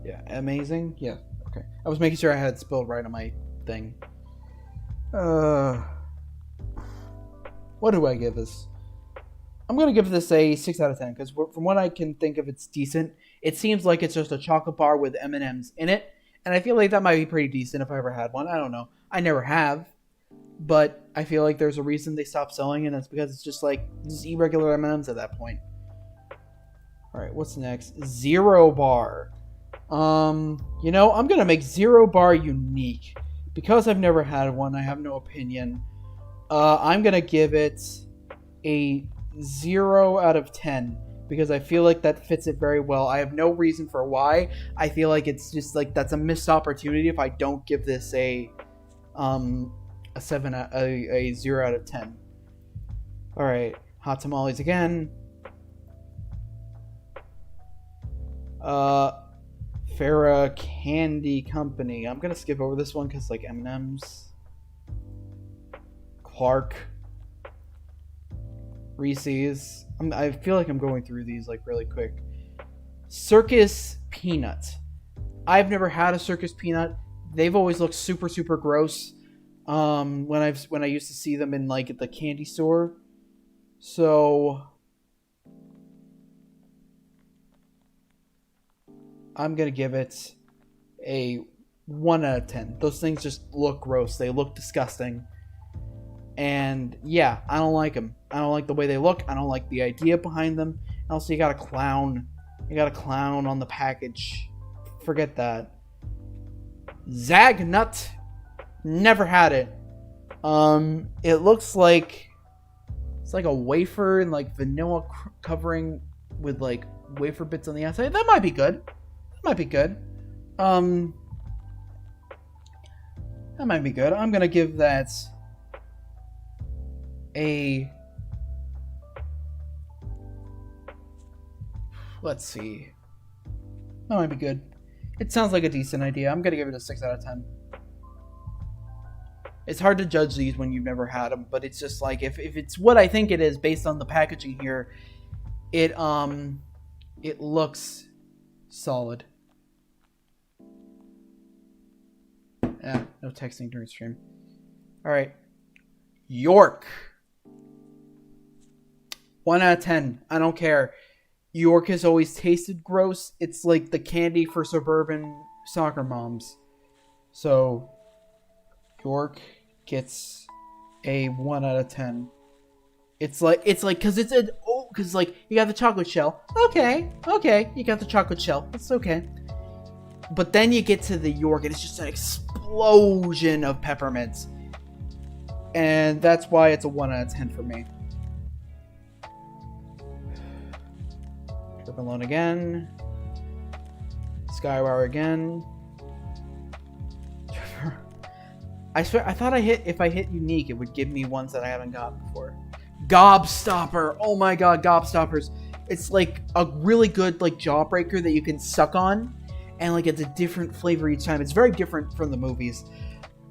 yeah, amazing. Yeah, okay. I was making sure I had it spelled right on my thing. What do I give this? I'm going to give this a 6 out of 10, because from what I can think of, it's decent. It seems like it's just a chocolate bar with M&Ms in it, and I feel like that might be pretty decent if I ever had one. I don't know. I never have, but I feel like there's a reason they stopped selling, and it's because it's just like, just eat regular M&Ms at that point. Alright, what's next? Zero Bar. You know, I'm going to make Zero Bar unique. Because I've never had one, I have no opinion. I'm going to give it a 0 out of 10. Because I feel like that fits it very well. I have no reason for why. I feel like it's just like, that's a missed opportunity if I don't give this a 0 out of 10. Alright, Hot Tamales again. Farrah Candy Company. I'm gonna skip over this one because like M&M's, Clark, Reese's. I feel like I'm going through these like really quick. Circus Peanut. I've never had a Circus Peanut. They've always looked super super gross. When I used to see them in like at the candy store. So I'm going to give it a 1 out of 10. Those things just look gross. They look disgusting. And yeah, I don't like them. I don't like the way they look. I don't like the idea behind them. And also, you got a clown. You got a clown on the package. Forget that. Zagnut. Never had it. It looks like it's like a wafer and like vanilla covering with like wafer bits on the outside. That might be good. Might be good. That might be good. I'm gonna give that a... Let's see. That might be good. It sounds like a decent idea. I'm gonna give it a 6 out of 10. It's hard to judge these when you've never had them, but it's just like if it's what I think it is based on the packaging here, it looks solid. Yeah, no texting during stream. All right, York. 1 out of 10. I don't care. York has always tasted gross. It's like the candy for suburban soccer moms. So York gets a 1 out of 10. It's like because because like you got the chocolate shell. Okay, you got the chocolate shell. It's okay. But then you get to the York and it's just an explosion of peppermints, and that's why it's a 1 out of 10 for me. Trip Alone again. Skywire again. I swear, I thought if I hit unique, it would give me ones that I haven't got before. Gobstopper! Oh my god, Gobstoppers! It's like a really good like jawbreaker that you can suck on, and like it's a different flavor each time. It's very different from the movies.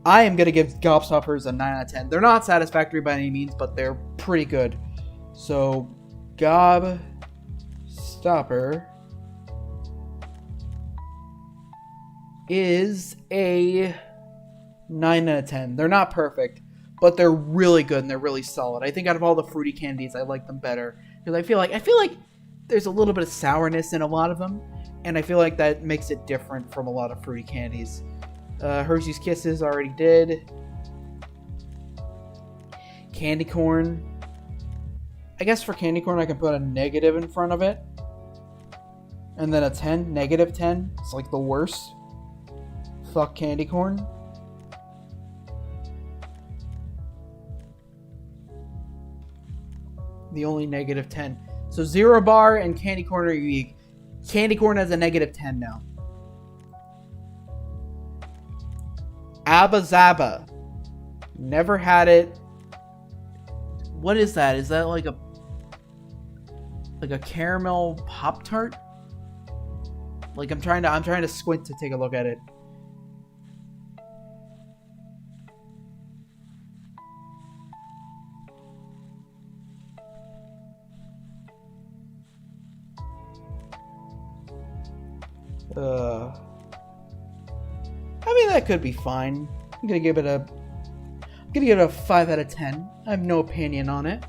I am gonna give Gobstoppers a 9 out of 10. They're not satisfactory by any means, but they're pretty good. So, Gobstopper is a 9 out of 10. They're not perfect, but they're really good and they're really solid. I think out of all the fruity candies, I like them better because I feel like there's a little bit of sourness in a lot of them, and I feel like that makes it different from a lot of fruity candies. Hershey's Kisses already did. Candy corn. I guess for candy corn, I can put a negative in front of it, and then a 10, negative 10. It's like the worst. Fuck candy corn. The only negative 10. So Zero Bar and Candy Corn are unique. Candy Corn has a negative 10 now. Abba Zaba. Never had it. What is that? Is that like a caramel Pop-Tart? Like I'm trying to squint to take a look at it. I mean, that could be fine. I'm gonna give it a 5 out of 10. I have no opinion on it.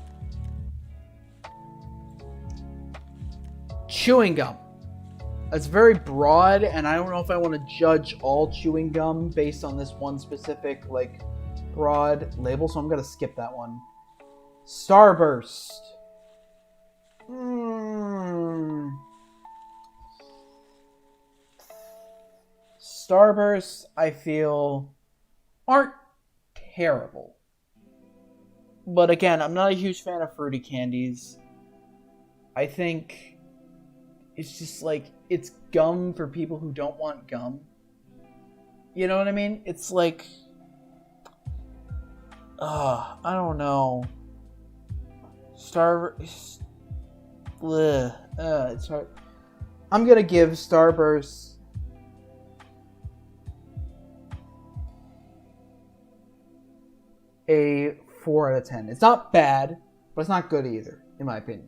Chewing gum. That's very broad, and I don't know if I want to judge all chewing gum based on this one specific, like, broad label, so I'm gonna skip that one. Starburst. Starbursts, I feel, aren't terrible. But again, I'm not a huge fan of fruity candies. I think it's just like, it's gum for people who don't want gum. You know what I mean? It's like, I don't know. It's hard. I'm gonna give Starburst a 4 out of 10. It's not bad, but it's not good either, in my opinion.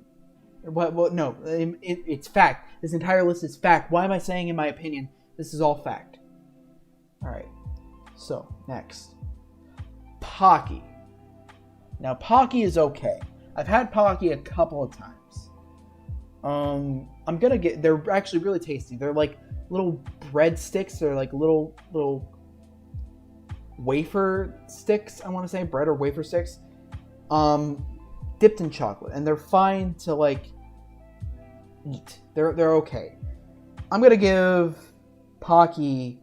Well, no, it's fact. This entire list is fact. Why am I saying in my opinion? This is all fact. Alright, so, next. Pocky. Now, Pocky is okay. I've had Pocky a couple of times. They're actually really tasty. They're like little breadsticks. They're like little wafer sticks, I want to say, bread or wafer sticks, dipped in chocolate, and they're fine to like eat. They're okay. I'm gonna give Pocky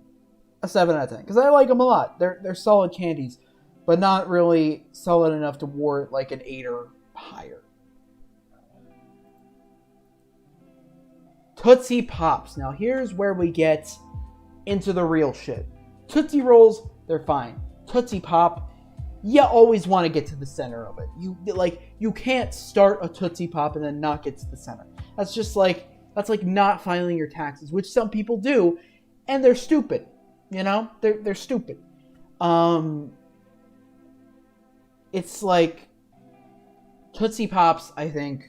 a 7 out of 10 because I like them a lot. They're solid candies, but not really solid enough to warrant like an 8 or higher. Tootsie Pops. Now here's where we get into the real shit. Tootsie Rolls, they're fine. Tootsie Pop, you always want to get to the center of it. You can't start a Tootsie Pop and then not get to the center. That's just like, That's like not filing your taxes, which some people do, and they're stupid. You know, they're stupid. It's like Tootsie Pops. I think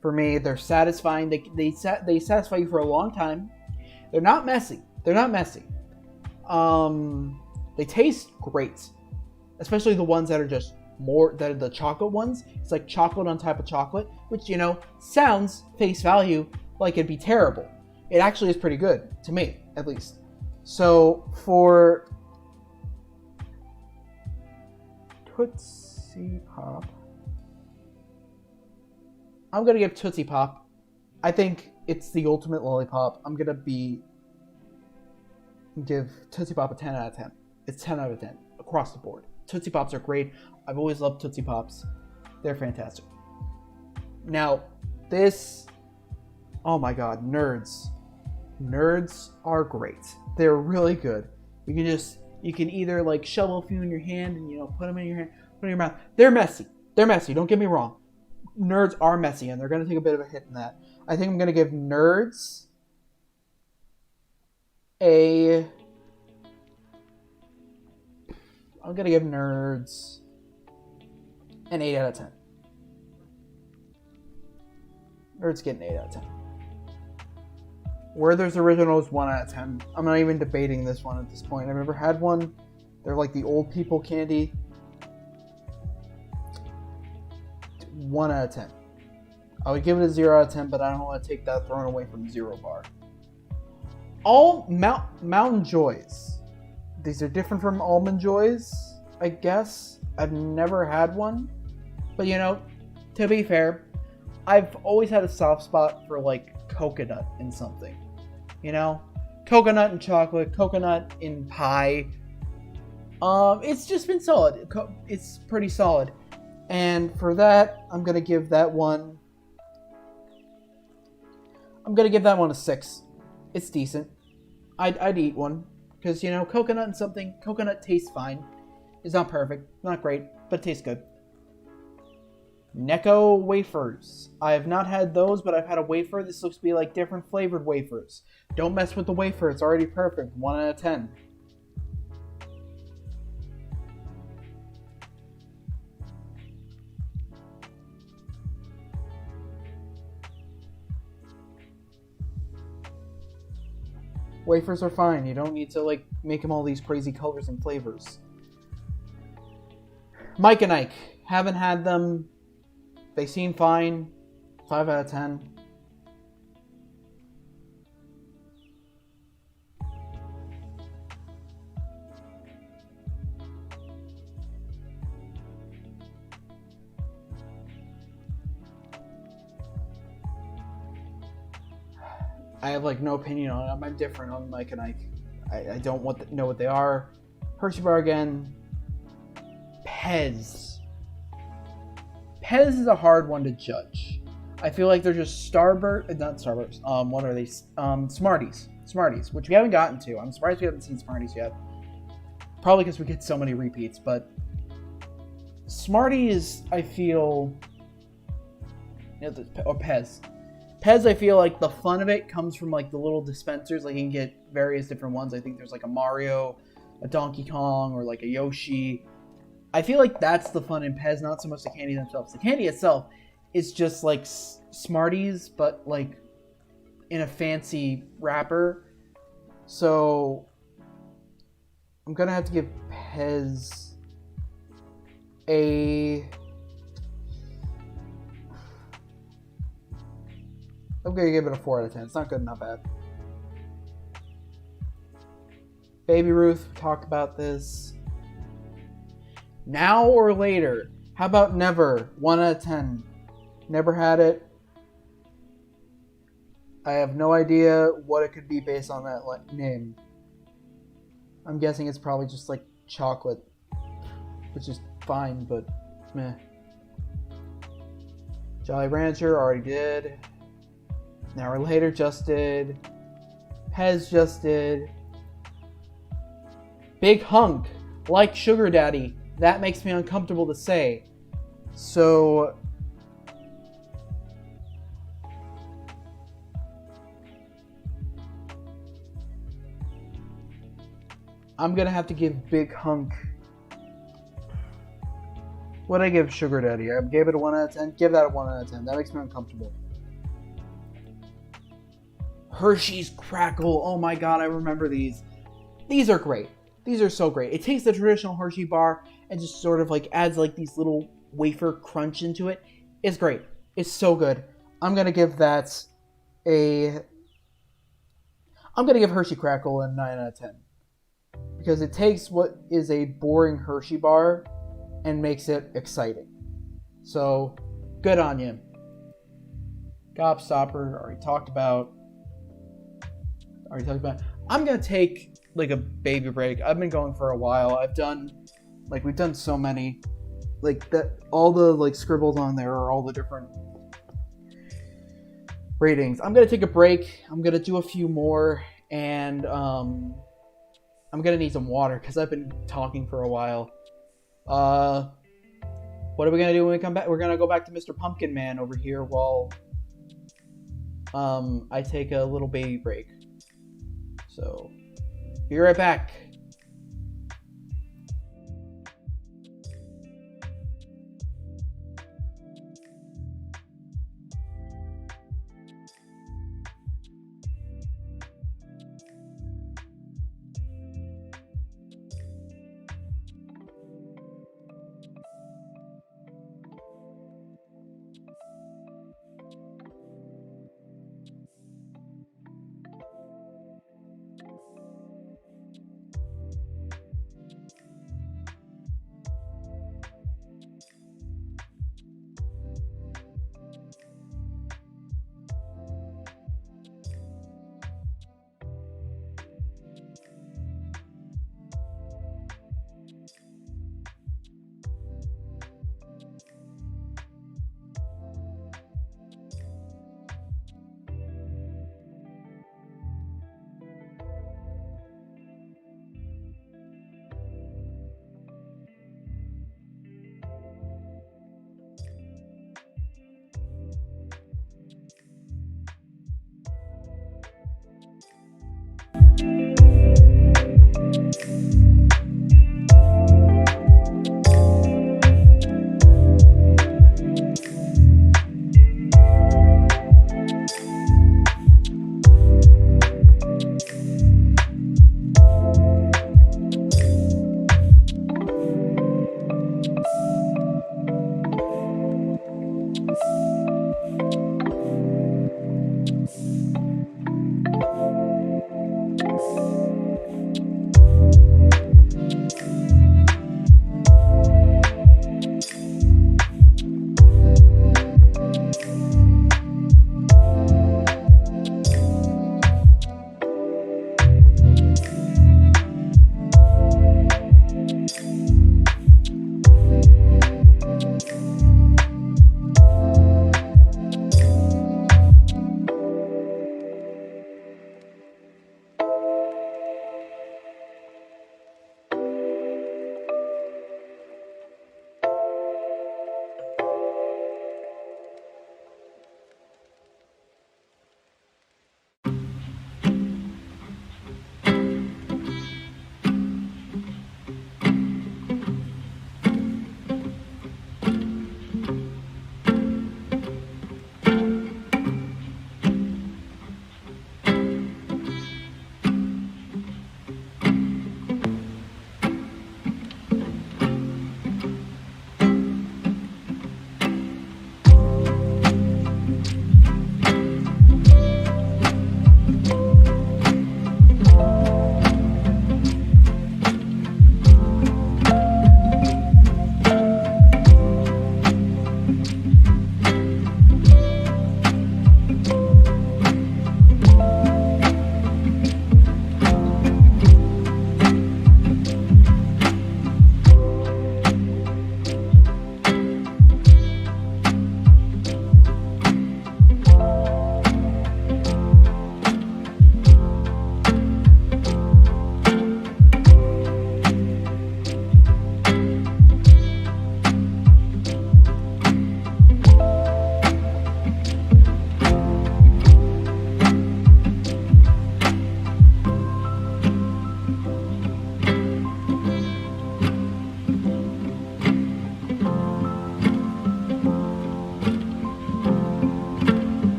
for me, they're satisfying. They satisfy you for a long time. They're not messy. They taste great, especially the ones that are just the chocolate ones. It's like chocolate on top of chocolate, which, you know, sounds face value like it'd be terrible. It actually is pretty good, to me, at least. So for Tootsie Pop, I'm going to give Tootsie Pop. I think it's the ultimate lollipop. I'm going to give Tootsie Pop a 10 out of 10. It's 10 out of 10 across the board. Tootsie Pops are great. I've always loved Tootsie Pops. They're fantastic. Now, this... Oh my god, Nerds. Nerds are great. They're really good. You can either like shovel a few in your hand and, you know, put them in your hand, put them in your mouth. They're messy. Don't get me wrong. Nerds are messy, and they're going to take a bit of a hit in that. I think I'm going to give Nerds I'm going to give Nerds an 8 out of 10. Nerds get an 8 out of 10. Werther's Original is 1 out of 10. I'm not even debating this one at this point. I've never had one. They're like the old people candy. 1 out of 10. I would give it a 0 out of 10, but I don't want to take that thrown away from 0 bar. All Mountain Joys. These are different from Almond Joys, I guess. I've never had one. But, you know, to be fair, I've always had a soft spot for, like, coconut in something. You know? Coconut in chocolate, coconut in pie. It's just been solid. It's pretty solid. And for that, I'm going to give that one... a 6. It's decent. I'd eat one. Because, you know, coconut and something... Coconut tastes fine. It's not perfect. Not great. But it tastes good. Necco wafers. I have not had those, but I've had a wafer. This looks to be like different flavored wafers. Don't mess with the wafer. It's already perfect. 1 out of 10. Wafers are fine. You don't need to, like, make them all these crazy colors and flavors. Mike and Ike. Haven't had them. They seem fine. 5 out of 10. I have, like, no opinion on them. I'm different on Mike and Ike. I don't know what they are. Hershey Bar again. Pez. Pez is a hard one to judge. I feel like they're just not Starburst. What are they? Smarties, which we haven't gotten to. I'm surprised we haven't seen Smarties yet. Probably because we get so many repeats, but Smarties, I feel... Or Pez. Pez, I feel like the fun of it comes from, like, the little dispensers. Like, you can get various different ones. I think there's, like, a Mario, a Donkey Kong, or, like, a Yoshi. I feel like that's the fun in Pez, not so much the candy themselves. The candy itself is just, like, Smarties, but, like, in a fancy wrapper. So, I'm gonna have to give Pez I'm gonna give it a 4 out of 10. It's not good, not bad. Baby Ruth, we talked about this. Now or later? How about never? 1 out of 10. Never had it. I have no idea what it could be based on that name. I'm guessing it's probably just like chocolate, which is fine, but meh. Jolly Rancher already did. An hour later just did. Pez just did. Big Hunk, like Sugar Daddy. That makes me uncomfortable to say. So I'm gonna have to give Big Hunk. What'd I give Sugar Daddy? I gave it a 1 out of 10. Give that a 1 out of 10. That makes me uncomfortable. Hershey's Crackle. Oh my god, I remember these. These are great. These are so great. It takes the traditional Hershey bar and just sort of like adds like these little wafer crunch into it. It's great. It's so good. I'm gonna give that a. I'm gonna give Hershey Crackle a 9 out of 10 because it takes what is a boring Hershey bar and makes it exciting. So, good on you. Gobstopper, already talked about. I'm gonna take like a baby break. I've been going for a while. We've done so many, like that. All the like scribbles on there are all the different ratings. I'm gonna take a break. I'm gonna do a few more, and I'm gonna need some water because I've been talking for a while. What are we gonna do when we come back? We're gonna go back to Mr. Pumpkin Man over here while I take a little baby break. So, be right back.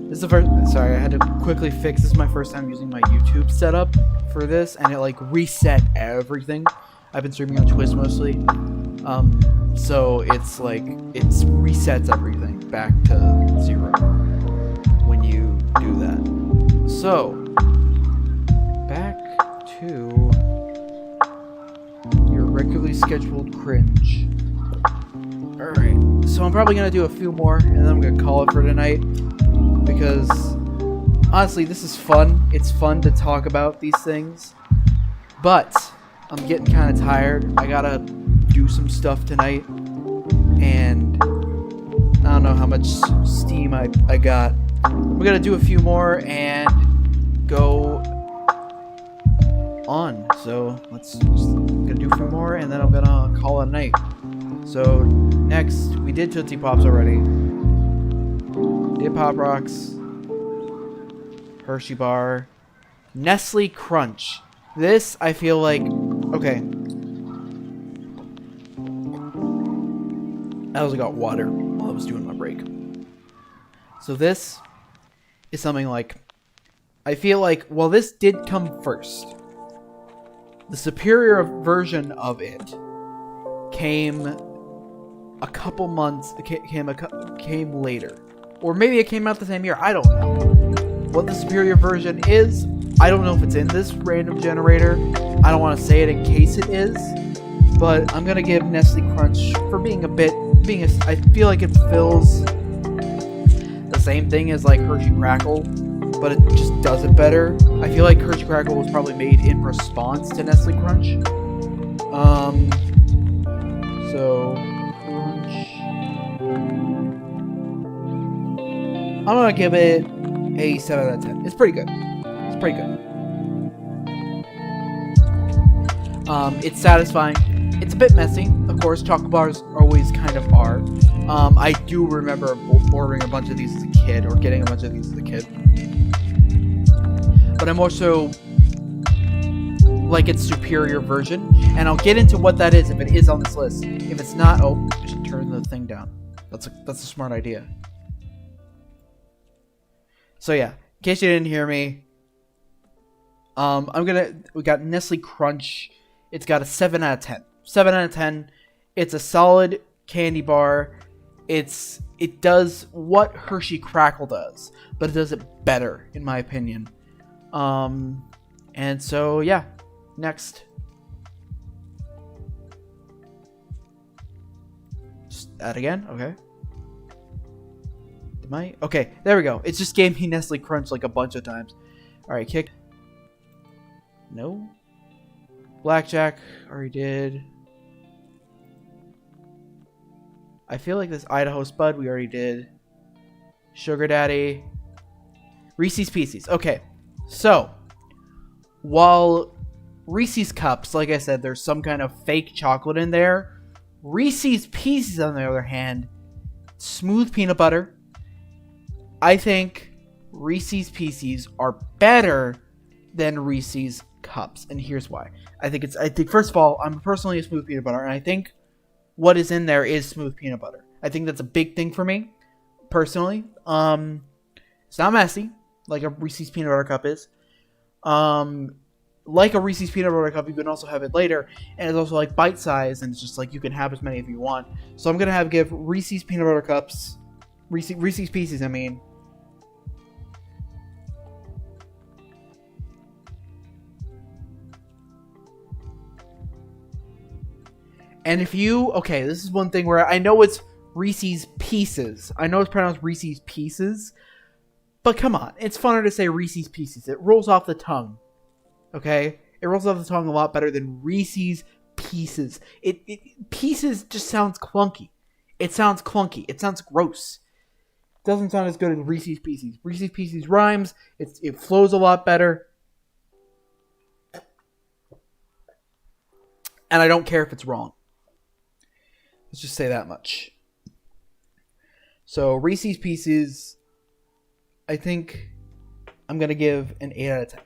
This is the first. Sorry, I had to quickly fix. This is my first time using my YouTube setup for this, and it like reset everything. I've been streaming on Twitch mostly, so it's like it resets everything back to 0 when you do that. So back to your regularly scheduled cringe. All right, so I'm probably gonna do a few more, and then I'm gonna call it for tonight. Because, honestly, this is fun. It's fun to talk about these things. But, I'm getting kind of tired. I gotta do some stuff tonight. And, I don't know how much steam I got. We're gonna do a few more and go on. So, gonna do a few more and then I'm gonna call it a night. So, next, we did Tootsie Pops already. Did Pop Rocks, Hershey Bar, Nestle Crunch. This, I feel like, okay. I also got water while I was doing my break. So this is something like, I feel like, well, this did come first. The superior version of it came a couple months came later, or maybe it came out the same year. I don't know what the superior version is. I don't know if it's in this random generator. I don't want to say it in case it is, but I'm gonna give Nestle Crunch for I feel like it fulfills the same thing as like Hershey Crackle, but it just does it better. I feel like Hershey Crackle was probably made in response to Nestle Crunch. So Crunch, I'm gonna give it a 7 out of 10. It's pretty good. It's pretty good. It's satisfying. It's a bit messy, of course. Chocolate bars always kind of are. I do remember ordering a bunch of these as a kid, or getting a bunch of these as a kid. But I'm also like its superior version, and I'll get into what that is if it is on this list. If it's not, oh, I should turn the thing down. That's a smart idea. So yeah, in case you didn't hear me, we got Nestle Crunch. It's got a 7 out of 10. 7 out of 10. It's a solid candy bar. It does what Hershey Crackle does, but it does it better, in my opinion. And so yeah, next. Just add again. Okay. Okay, there we go. It just gave me Nestle Crunch like a bunch of times. All right, kick. No. Blackjack already did. I feel like this Idaho Spud we already did. Sugar Daddy. Reese's Pieces. Okay, so while Reese's Cups, like I said, there's some kind of fake chocolate in there. Reese's Pieces, on the other hand, smooth peanut butter. I think Reese's Pieces are better than Reese's Cups, and here's why. I think first of all, I'm personally a smooth peanut butter, and I think what is in there is smooth peanut butter. I think that's a big thing for me, personally. It's not messy like a Reese's peanut butter cup is. Like a Reese's peanut butter cup, you can also have it later, and it's also like bite size, and it's just like you can have as many if you want. So I'm gonna give Reese's peanut butter cups, Reese's Pieces, I mean. And if okay, this is one thing where I know it's Reese's Pieces. I know it's pronounced Reese's Pieces, but come on, it's funner to say Reese's Pieces. It rolls off the tongue, okay? It rolls off the tongue a lot better than Reese's Pieces. Pieces just sounds clunky. It sounds clunky. It sounds gross. It doesn't sound as good as Reese's Pieces. Reese's Pieces rhymes. It flows a lot better. And I don't care if it's wrong. Let's just say that much. So Reese's Pieces, I think I'm going to give an 8 out of 10.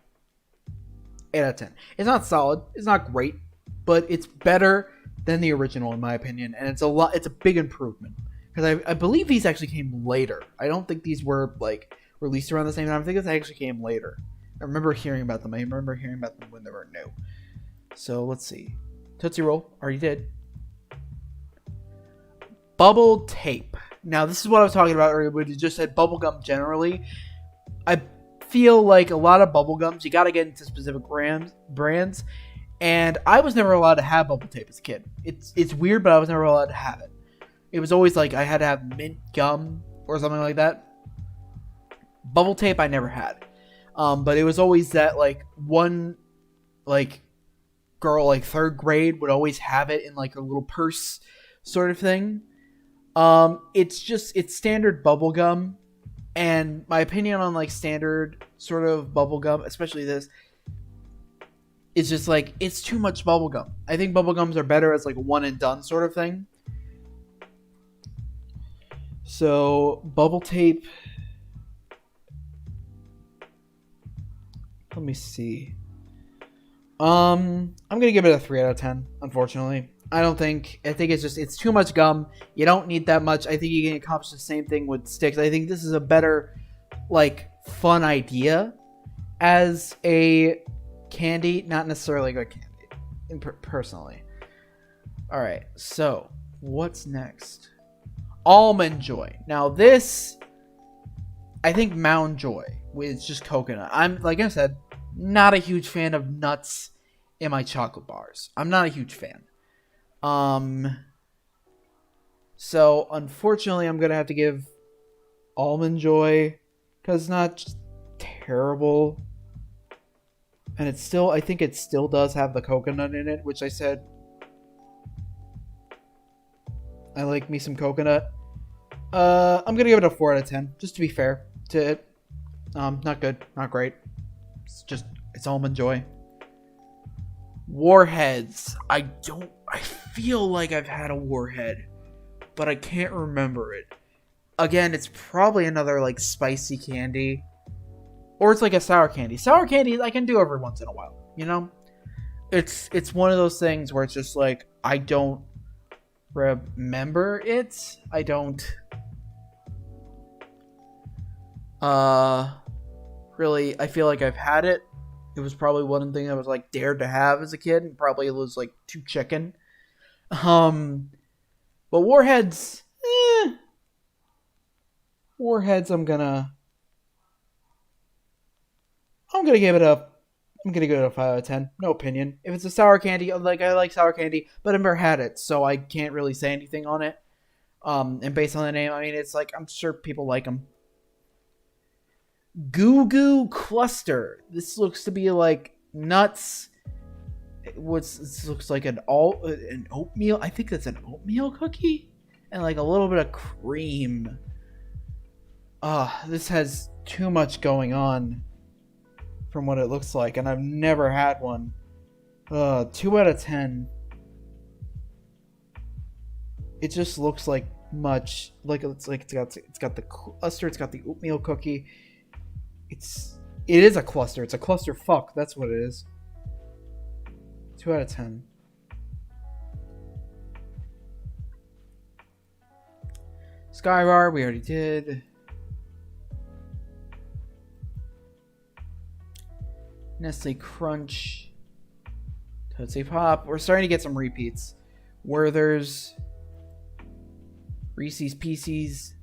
8 out of 10. It's not solid. It's not great. But it's better than the original, in my opinion. And it's a big improvement. Because I believe these actually came later. I don't think these were like released around the same time. I think this actually came later. I remember hearing about them. I remember hearing about them when they were new. So let's see. Tootsie Roll, already did. Bubble tape. Now, this is what I was talking about earlier, when you just said bubblegum generally. I feel like a lot of bubblegums, you gotta get into specific brands, and I was never allowed to have bubble tape as a kid. It's weird, but I was never allowed to have it. It was always like I had to have mint gum or something like that. Bubble tape I never had. But it was always that, like, one, like, girl, like, 3rd grade would always have it in, like, a little purse sort of thing. It's standard bubble gum, and my opinion on, like, standard sort of bubble gum, especially this, is just, like, it's too much bubble gum. I think bubble gums are better as, like, a one and done sort of thing. So, bubble tape, let me see. I'm gonna give it a 3 out of 10, unfortunately. I think it's too much gum. You don't need that much. I think you can accomplish the same thing with sticks. I think this is a better, like, fun idea as a candy, not necessarily a good candy, personally. Alright, so What's next? Almond Joy. Now this, I think Mound Joy with just coconut. I'm, like I said, not a huge fan of nuts in my chocolate bars. I'm not a huge fan. So unfortunately, I'm gonna have to give Almond Joy because it's not just terrible, and it's still, I think it still does have the coconut in it, which I said I like me some coconut. I'm gonna give it a 4 out of 10, just to be fair to it. Not good, not great. It's Almond Joy. Warheads. I feel like I've had a Warhead, but I can't remember it. Again, it's probably another, like, spicy candy. Or it's like a sour candy. Sour candy I can do every once in a while, you know? It's one of those things where it's just like, I don't remember it. I don't really, I feel like I've had it. It was probably one thing I was like dared to have as a kid, and probably it was like too chicken. But Warheads, Warheads, I'm gonna give it a 5 out of 10. No opinion. If it's a sour candy, like, I like sour candy, but I've never had it, so I can't really say anything on it. And based on the name, I mean, it's like, I'm sure people like them. Goo Goo Cluster. This looks to be like nuts. This looks like an oatmeal. I think that's an oatmeal cookie, and like a little bit of cream. This has too much going on from what it looks like, and I've never had one. 2 out of 10. It just looks like much like it's got the cluster, it's got the oatmeal cookie. It is a cluster. It's a cluster fuck. That's what it is. 2 out of 10. Skybar, we already did. Nestle Crunch. Tootsie Pop. We're starting to get some repeats. Werther's. Reese's Pieces.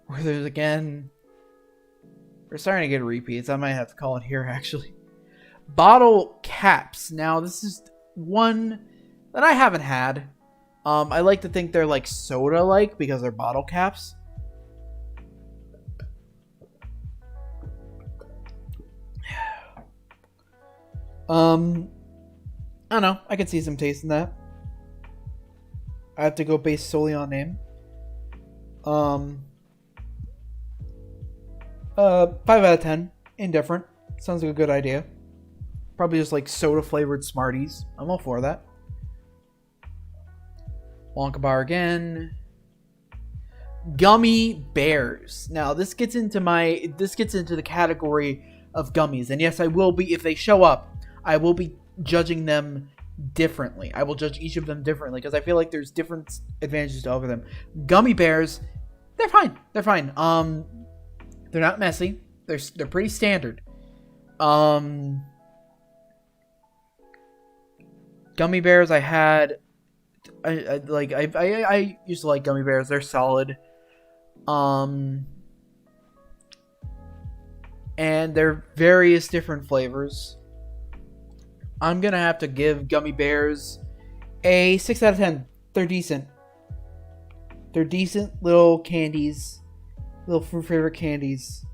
Werther's again. We're starting to get repeats. I might have to call it here, actually. Bottle caps. Now, this is one that I haven't had. I like to think they're like soda-like because they're bottle caps. I don't know. I can see some taste in that. I have to go based solely on name. 5 out of 10. Indifferent. Sounds like a good idea. Probably just like soda flavored Smarties. I'm all for that. Wonka Bar again. Gummy bears. Now this gets into the category of gummies, and yes, I will be, if they show up, I will be judging them differently. I will judge each of them differently because I feel like there's different advantages to over them. Gummy bears, they're fine. They're fine. They're not messy. They're pretty standard. Gummy bears I had. I used to like gummy bears. They're solid. And they're various different flavors. I'm gonna have to give gummy bears a 6 out of 10. They're decent. They're decent little candies. Little fruit flavored candies.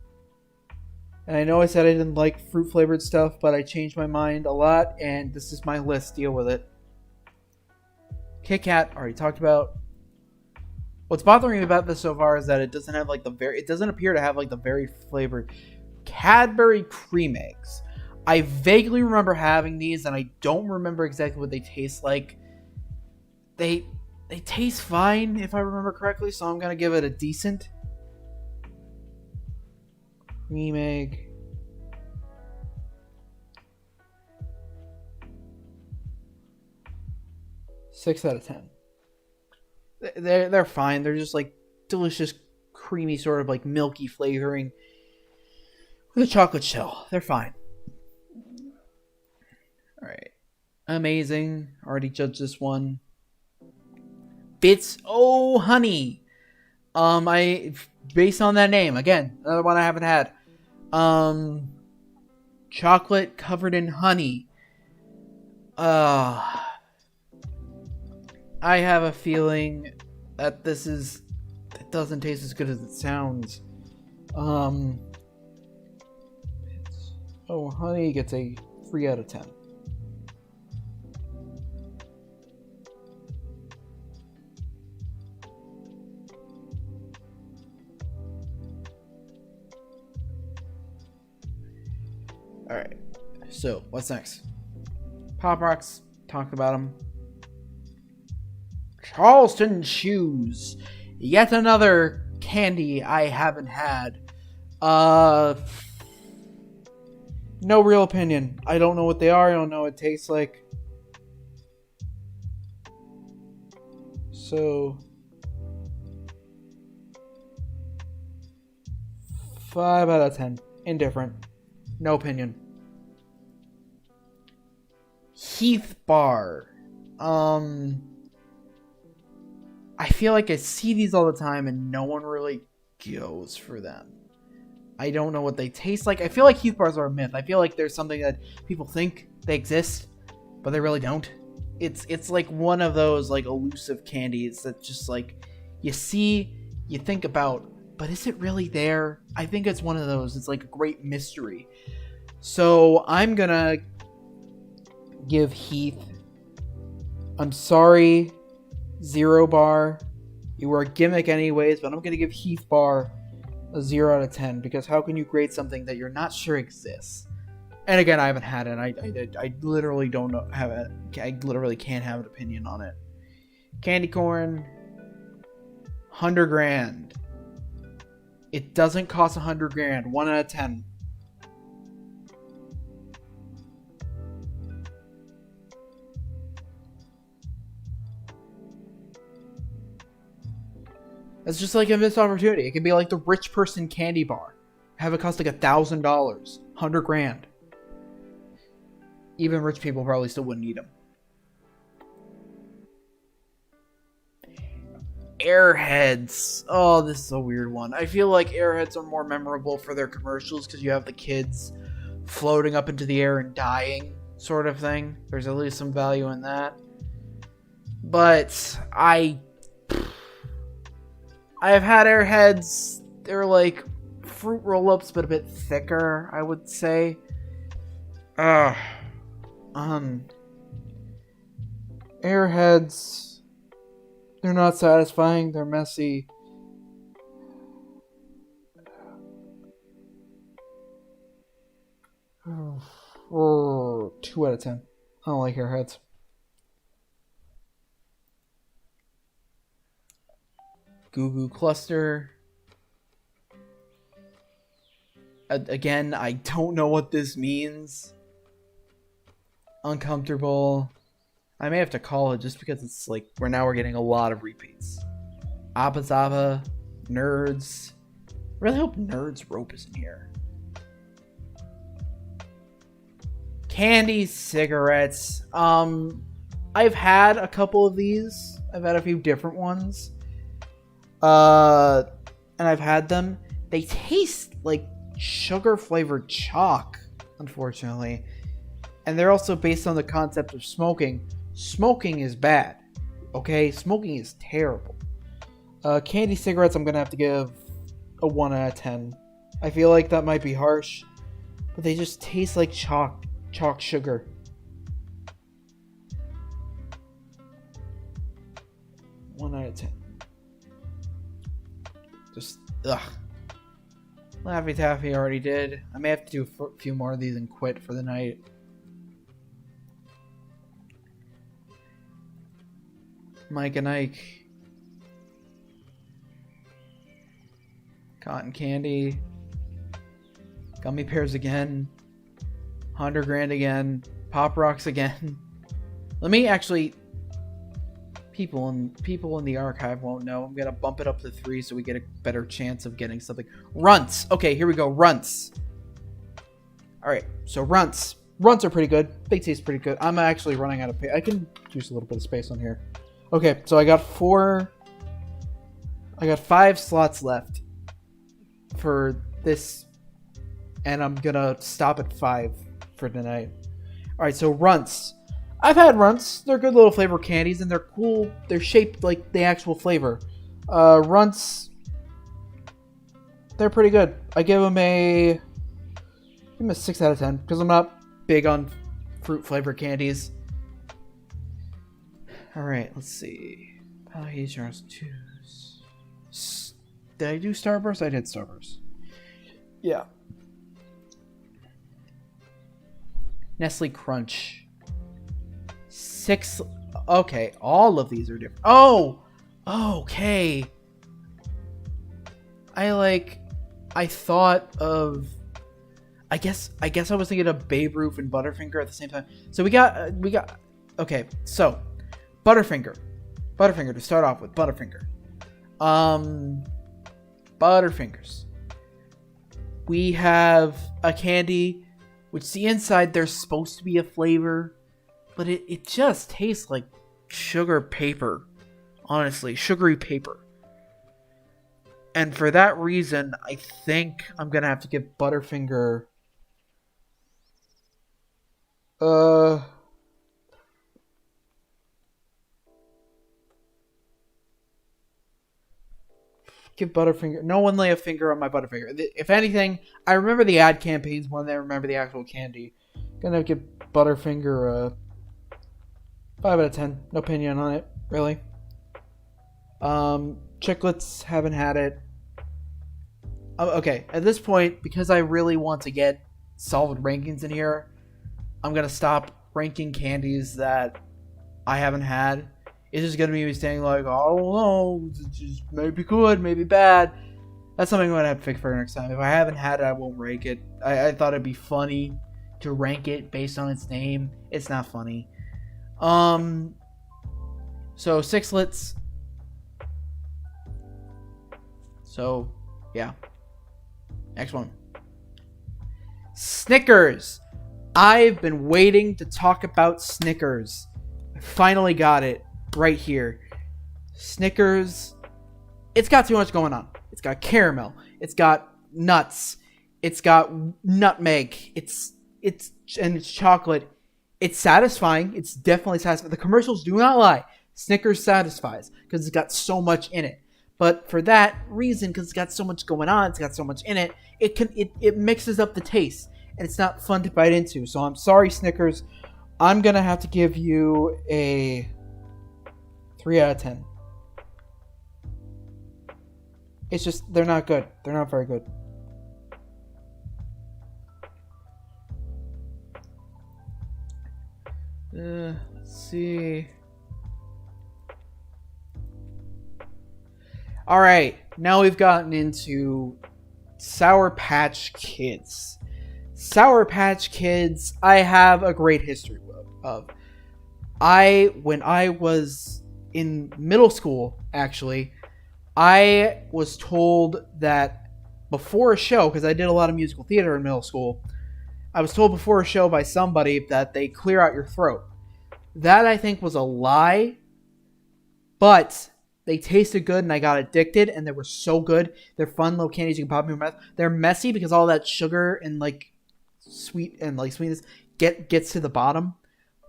And I know I said I didn't like fruit flavored stuff, but I changed my mind a lot, and this is my list. Deal with it. Kit Kat, already talked about. What's bothering me about this so far is that it doesn't have like it doesn't appear to have like the very flavored Cadbury cream eggs. I vaguely remember having these, and I don't remember exactly what they taste like. They taste fine, if I remember correctly, so I'm gonna give it a decent. Cream egg. Six out of 10. They're fine. They're just like delicious, creamy, sort of like milky flavoring with a chocolate shell. They're fine. All right. Amazing. Already judged this one. Bits Oh Honey. Based on that name, again, another one I haven't had. Chocolate covered in honey. I have a feeling that it doesn't taste as good as it sounds. Oh Honey gets a 3 out of 10. Alright, so what's next? Pop Rocks, talked about them. Charleston Chews. Yet another candy I haven't had. No real opinion. I don't know what they are. I don't know what it tastes like. So 5 out of 10. Indifferent. No opinion. Heath Bar. I feel like I see these all the time and no one really goes for them. I don't know what they taste like. I feel like Heath Bars are a myth. I feel like there's something that people think they exist, but they really don't. It's like one of those like elusive candies that just like you see, you think about, but is it really there? I think it's one of those. It's like a great mystery. So I'm gonna give Heath, I'm sorry, 0 bar. You were a gimmick anyways, but I'm gonna give Heath Bar a 0 out of 10 because how can you grade something that you're not sure exists? And again, I haven't had it. I literally don't know, have it. I literally can't have an opinion on it. Candy corn, 100 grand. It doesn't cost 100 grand. 1 out of 10. It's just like a missed opportunity. It could be like the rich person candy bar. Have it cost like $1,000. 100 grand. Even rich people probably still wouldn't eat them. Airheads. Oh, this is a weird one. I feel like Airheads are more memorable for their commercials because you have the kids floating up into the air and dying, sort of thing. There's at least some value in that. But I have had Airheads. They're like fruit roll-ups, but a bit thicker, I would say. Airheads, they're not satisfying. They're messy. Oh, 2 out of 10. I don't like Airheads. Goo Goo Cluster. Again, I don't know what this means. Uncomfortable. I may have to call it just because it's like we're getting a lot of repeats. Abba Zaba, Nerds. Really hope Nerds Rope is in here. Candy cigarettes. I've had a couple of these. I've had a few different ones. And I've had them. They taste like sugar flavored chalk, unfortunately. And they're also based on the concept of smoking. Smoking is bad. Okay? Smoking is terrible. Candy cigarettes, I'm gonna have to give a 1 out of 10. I feel like that might be harsh, but they just taste like chalk sugar. One out of 10. Just, ugh. Laffy Taffy already did. I may have to do a few more of these and quit for the night. Mike and Ike. Cotton candy. Gummy pears again. 100 grand again. Pop Rocks again. Let me actually... People in the archive won't know. I'm gonna bump it up to 3 so we get a better chance of getting something. Runts. Okay, here we go. Runts. Alright, so Runts. Runts are pretty good. Big T's pretty good. I'm actually running out of space. I can use a little bit of space on here. Okay, so I got 5 slots left for this, and I'm gonna stop at 5 for tonight. Alright, so runts. I've had runts. They're good little flavor candies, and they're cool. They're shaped like the actual flavor. Runts, they're pretty good. I give them a 6 out of 10, because I'm not big on fruit flavor candies. Alright, let's see. Did I do Starburst? I did Starburst. Yeah. Nestle Crunch. 6. Okay, all of these are different. Oh! Okay. I thought of... I guess I was thinking of Babe Ruth and Butterfinger at the same time. So we got... Okay, so... Butterfinger, to start off with, Butterfinger. Butterfingers. We have a candy, which the inside there's supposed to be a flavor, but it just tastes like sugar paper. Honestly, sugary paper. And for that reason, I think I'm gonna have to give Butterfinger... Give Butterfinger... No one lay a finger on my Butterfinger. If anything, I remember the ad campaigns more than I remember the actual candy. Gonna give Butterfinger a 5 out of 10. No opinion on it, really. Chiclets, haven't had it. Okay, at this point, because I really want to get solid rankings in here, I'm gonna stop ranking candies that I haven't had. It's just gonna be me saying like, oh no, it's just maybe good, maybe bad. That's something I'm gonna have to fix for next time. If I haven't had it, I won't rank it. I thought it'd be funny to rank it based on its name. It's not funny. So Sixlets. So yeah. Next one. Snickers. I've been waiting to talk about Snickers. I finally got it right here. Snickers. It's got too much going on. It's got caramel. It's got nuts. It's got nutmeg. It's chocolate. It's satisfying. It's definitely satisfying. The commercials do not lie. Snickers satisfies because it's got so much in it. But for that reason, because it's got so much going on, it's got so much in it, it mixes up the taste, and it's not fun to bite into. So I'm sorry, Snickers. I'm gonna have to give you a 3 out of 10. It's just, they're not good. They're not very good. Let's see. Alright, now we've gotten into Sour Patch Kids. Sour Patch Kids, I have a great history of. When I was in middle school, actually, I was told that before a show, because I did a lot of musical theater in middle school, I was told before a show by somebody that they clear out your throat. That, I think, was a lie, but they tasted good and I got addicted and they were so good. They're fun little candies you can pop in your mouth. They're messy because all that sugar and sweetness gets to the bottom,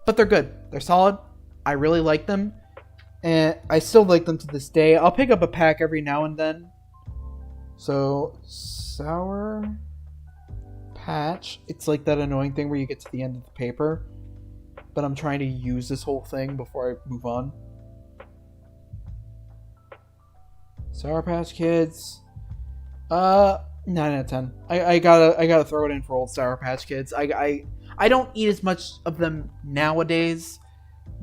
but they're good. They're solid. I really like them. And I still like them to this day. I'll pick up a pack every now and then. So, Sour Patch. It's like that annoying thing where you get to the end of the paper. But I'm trying to use this whole thing before I move on. Sour Patch Kids. 9 out of 10. I gotta throw it in for old Sour Patch Kids. I don't eat as much of them nowadays.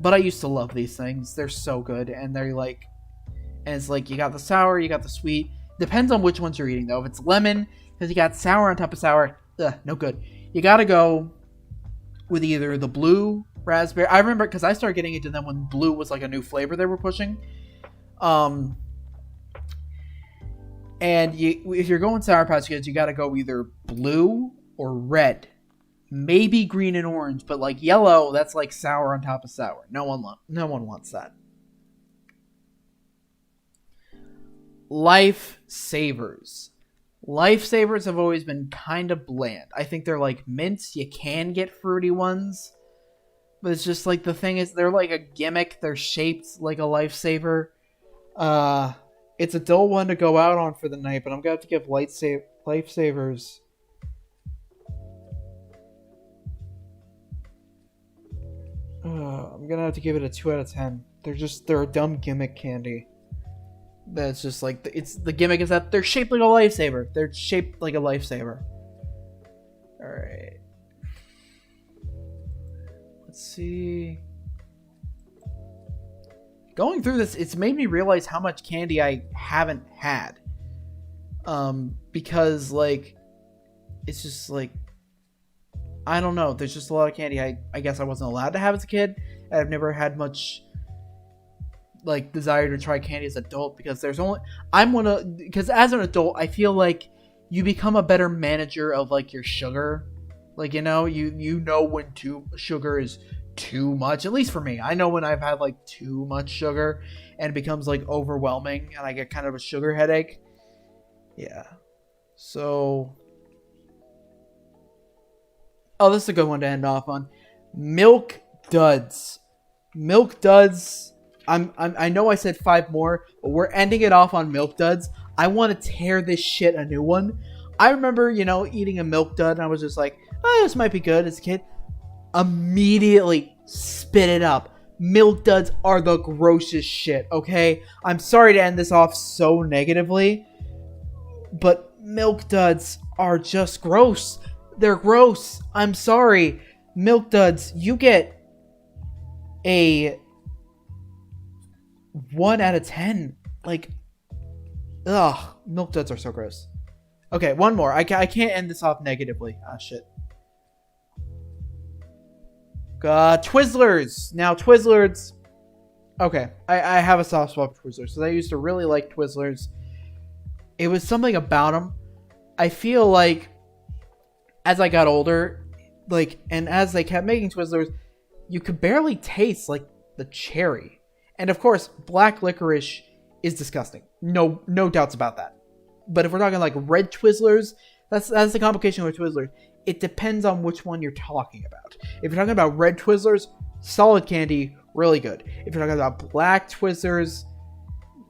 But I used to love these things. They're so good, and they're like, and it's like you got the sour, you got the sweet. Depends on which ones you're eating, though. If it's lemon, because you got sour on top of sour, no good. You gotta go with either the blue raspberry. I remember because I started getting into them when blue was like a new flavor they were pushing. And if you're going Sour Patch Kids, you gotta go either blue or red. Maybe green and orange, but like yellow, that's like sour on top of sour. No one wants that. Lifesavers. Lifesavers have always been kind of bland. I think they're like mints. You can get fruity ones. But it's just like the thing is they're like a gimmick. They're shaped like a lifesaver. It's a dull one to go out on for the night, but I'm going to have to give lifesavers. I'm going to have to give it a 2 out of 10. They're a dumb gimmick candy. That's just like, the gimmick is that they're shaped like a lifesaver. They're shaped like a lifesaver. Alright. Let's see. Going through this, it's made me realize how much candy I haven't had. Because, like, it's just, like, I don't know. There's just a lot of candy I guess I wasn't allowed to have as a kid. I've never had much, like, desire to try candy as an adult because because as an adult, I feel like you become a better manager of, like, your sugar. Like, you know when sugar is too much, at least for me. I know when I've had like too much sugar and it becomes like overwhelming and I get kind of a sugar headache. Yeah. So, oh, this is a good one to end off on. Milk Duds. Milk Duds. I know I said 5 more, but we're ending it off on Milk Duds. I want to tear this shit a new one. I remember, eating a Milk Dud and I was just like, oh, this might be good as a kid. Immediately spit it up. Milk Duds are the grossest shit, okay? I'm sorry to end this off so negatively, but Milk Duds are just gross. They're gross. I'm sorry. Milk Duds, you get a 1 out of 10. Like, ugh. Milk Duds are so gross. Okay, one more. I can't end this off negatively. Ah, shit. Twizzlers. Now, Twizzlers. Okay, I have a soft spot for Twizzlers. So I used to really like Twizzlers. It was something about them. I feel like as I got older, and as they kept making Twizzlers, you could barely taste, the cherry. And of course, black licorice is disgusting. No doubts about that. But if we're talking red Twizzlers, that's the complication with Twizzlers. It depends on which one you're talking about. If you're talking about red Twizzlers, solid candy, really good. If you're talking about black Twizzlers,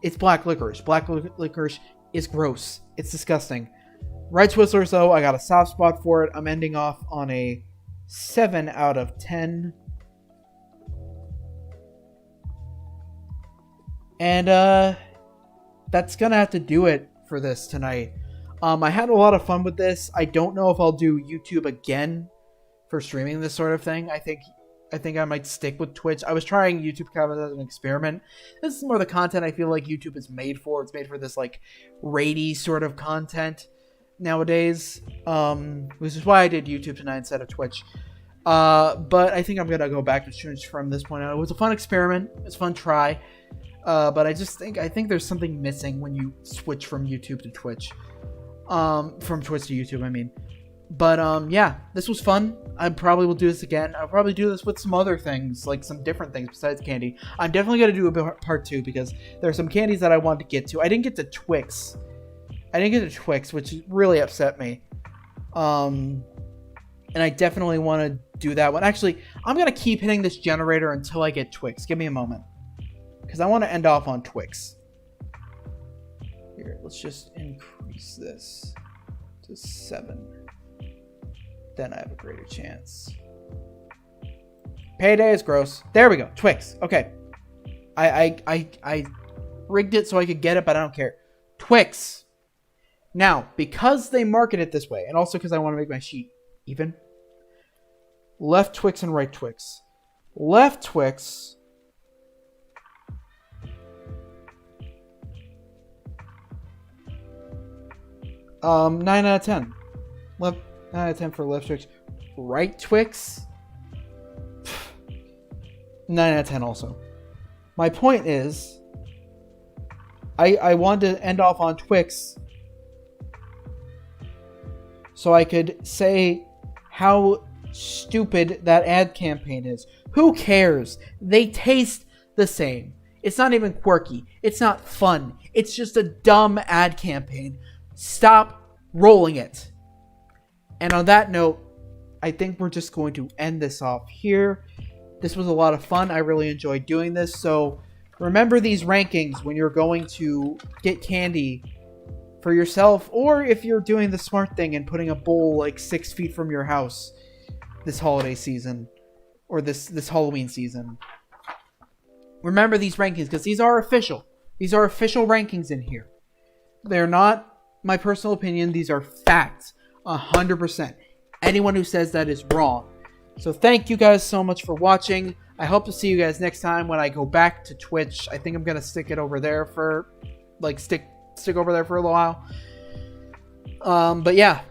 it's black licorice. Black licorice is gross. It's disgusting. Red Twizzlers, though, I got a soft spot for it. I'm ending off on a 7 out of 10. And that's gonna have to do it for this tonight. I had a lot of fun with this. I don't know if I'll do YouTube again for streaming this sort of thing. I think I might stick with Twitch. I was trying YouTube kind of as an experiment. This is more the content I feel like YouTube is made for. It's made for this ratey sort of content nowadays. Which is why I did YouTube tonight instead of Twitch. But I think I'm gonna go back to Twitch from this point on. It was a fun experiment. It's a fun try. But I think there's something missing when you switch from YouTube to Twitch. From Twitch to YouTube, I mean. But, yeah, this was fun. I probably will do this again. I'll probably do this with some other things, some different things besides candy. I'm definitely going to do a part 2 because there are some candies that I want to get to. I didn't get to Twix. Which really upset me. And I definitely want to do that one. Actually, I'm going to keep hitting this generator until I get Twix. Give me a moment. Because I want to end off on Twix. Here, let's just increase this to 7. Then I have a greater chance. Payday is gross. There we go. Twix. Okay. I rigged it so I could get it, but I don't care. Twix. Now, because they market it this way, and also because I want to make my sheet even, left Twix and right Twix. Left Twix... 9 out of 10. 9 out of 10 for left Twix. Right Twix? 9 out of 10 also. My point is, I wanted to end off on Twix so I could say how stupid that ad campaign is. Who cares? They taste the same. It's not even quirky. It's not fun. It's just a dumb ad campaign. Stop rolling it. And on that note, I think we're just going to end this off here. This was a lot of fun. I really enjoyed doing this. So remember these rankings when you're going to get candy for yourself, or if you're doing the smart thing and putting a bowl like 6 feet from your house this holiday season, or this Halloween season. Remember these rankings, because these are official. These are official rankings in here. They're not my personal opinion. These are facts. 100%. Anyone who says that is wrong. So thank you guys so much for watching. I hope to see you guys next time when I go back to Twitch. I think I'm going to stick it over there for, like, stick over there for a little while. But yeah,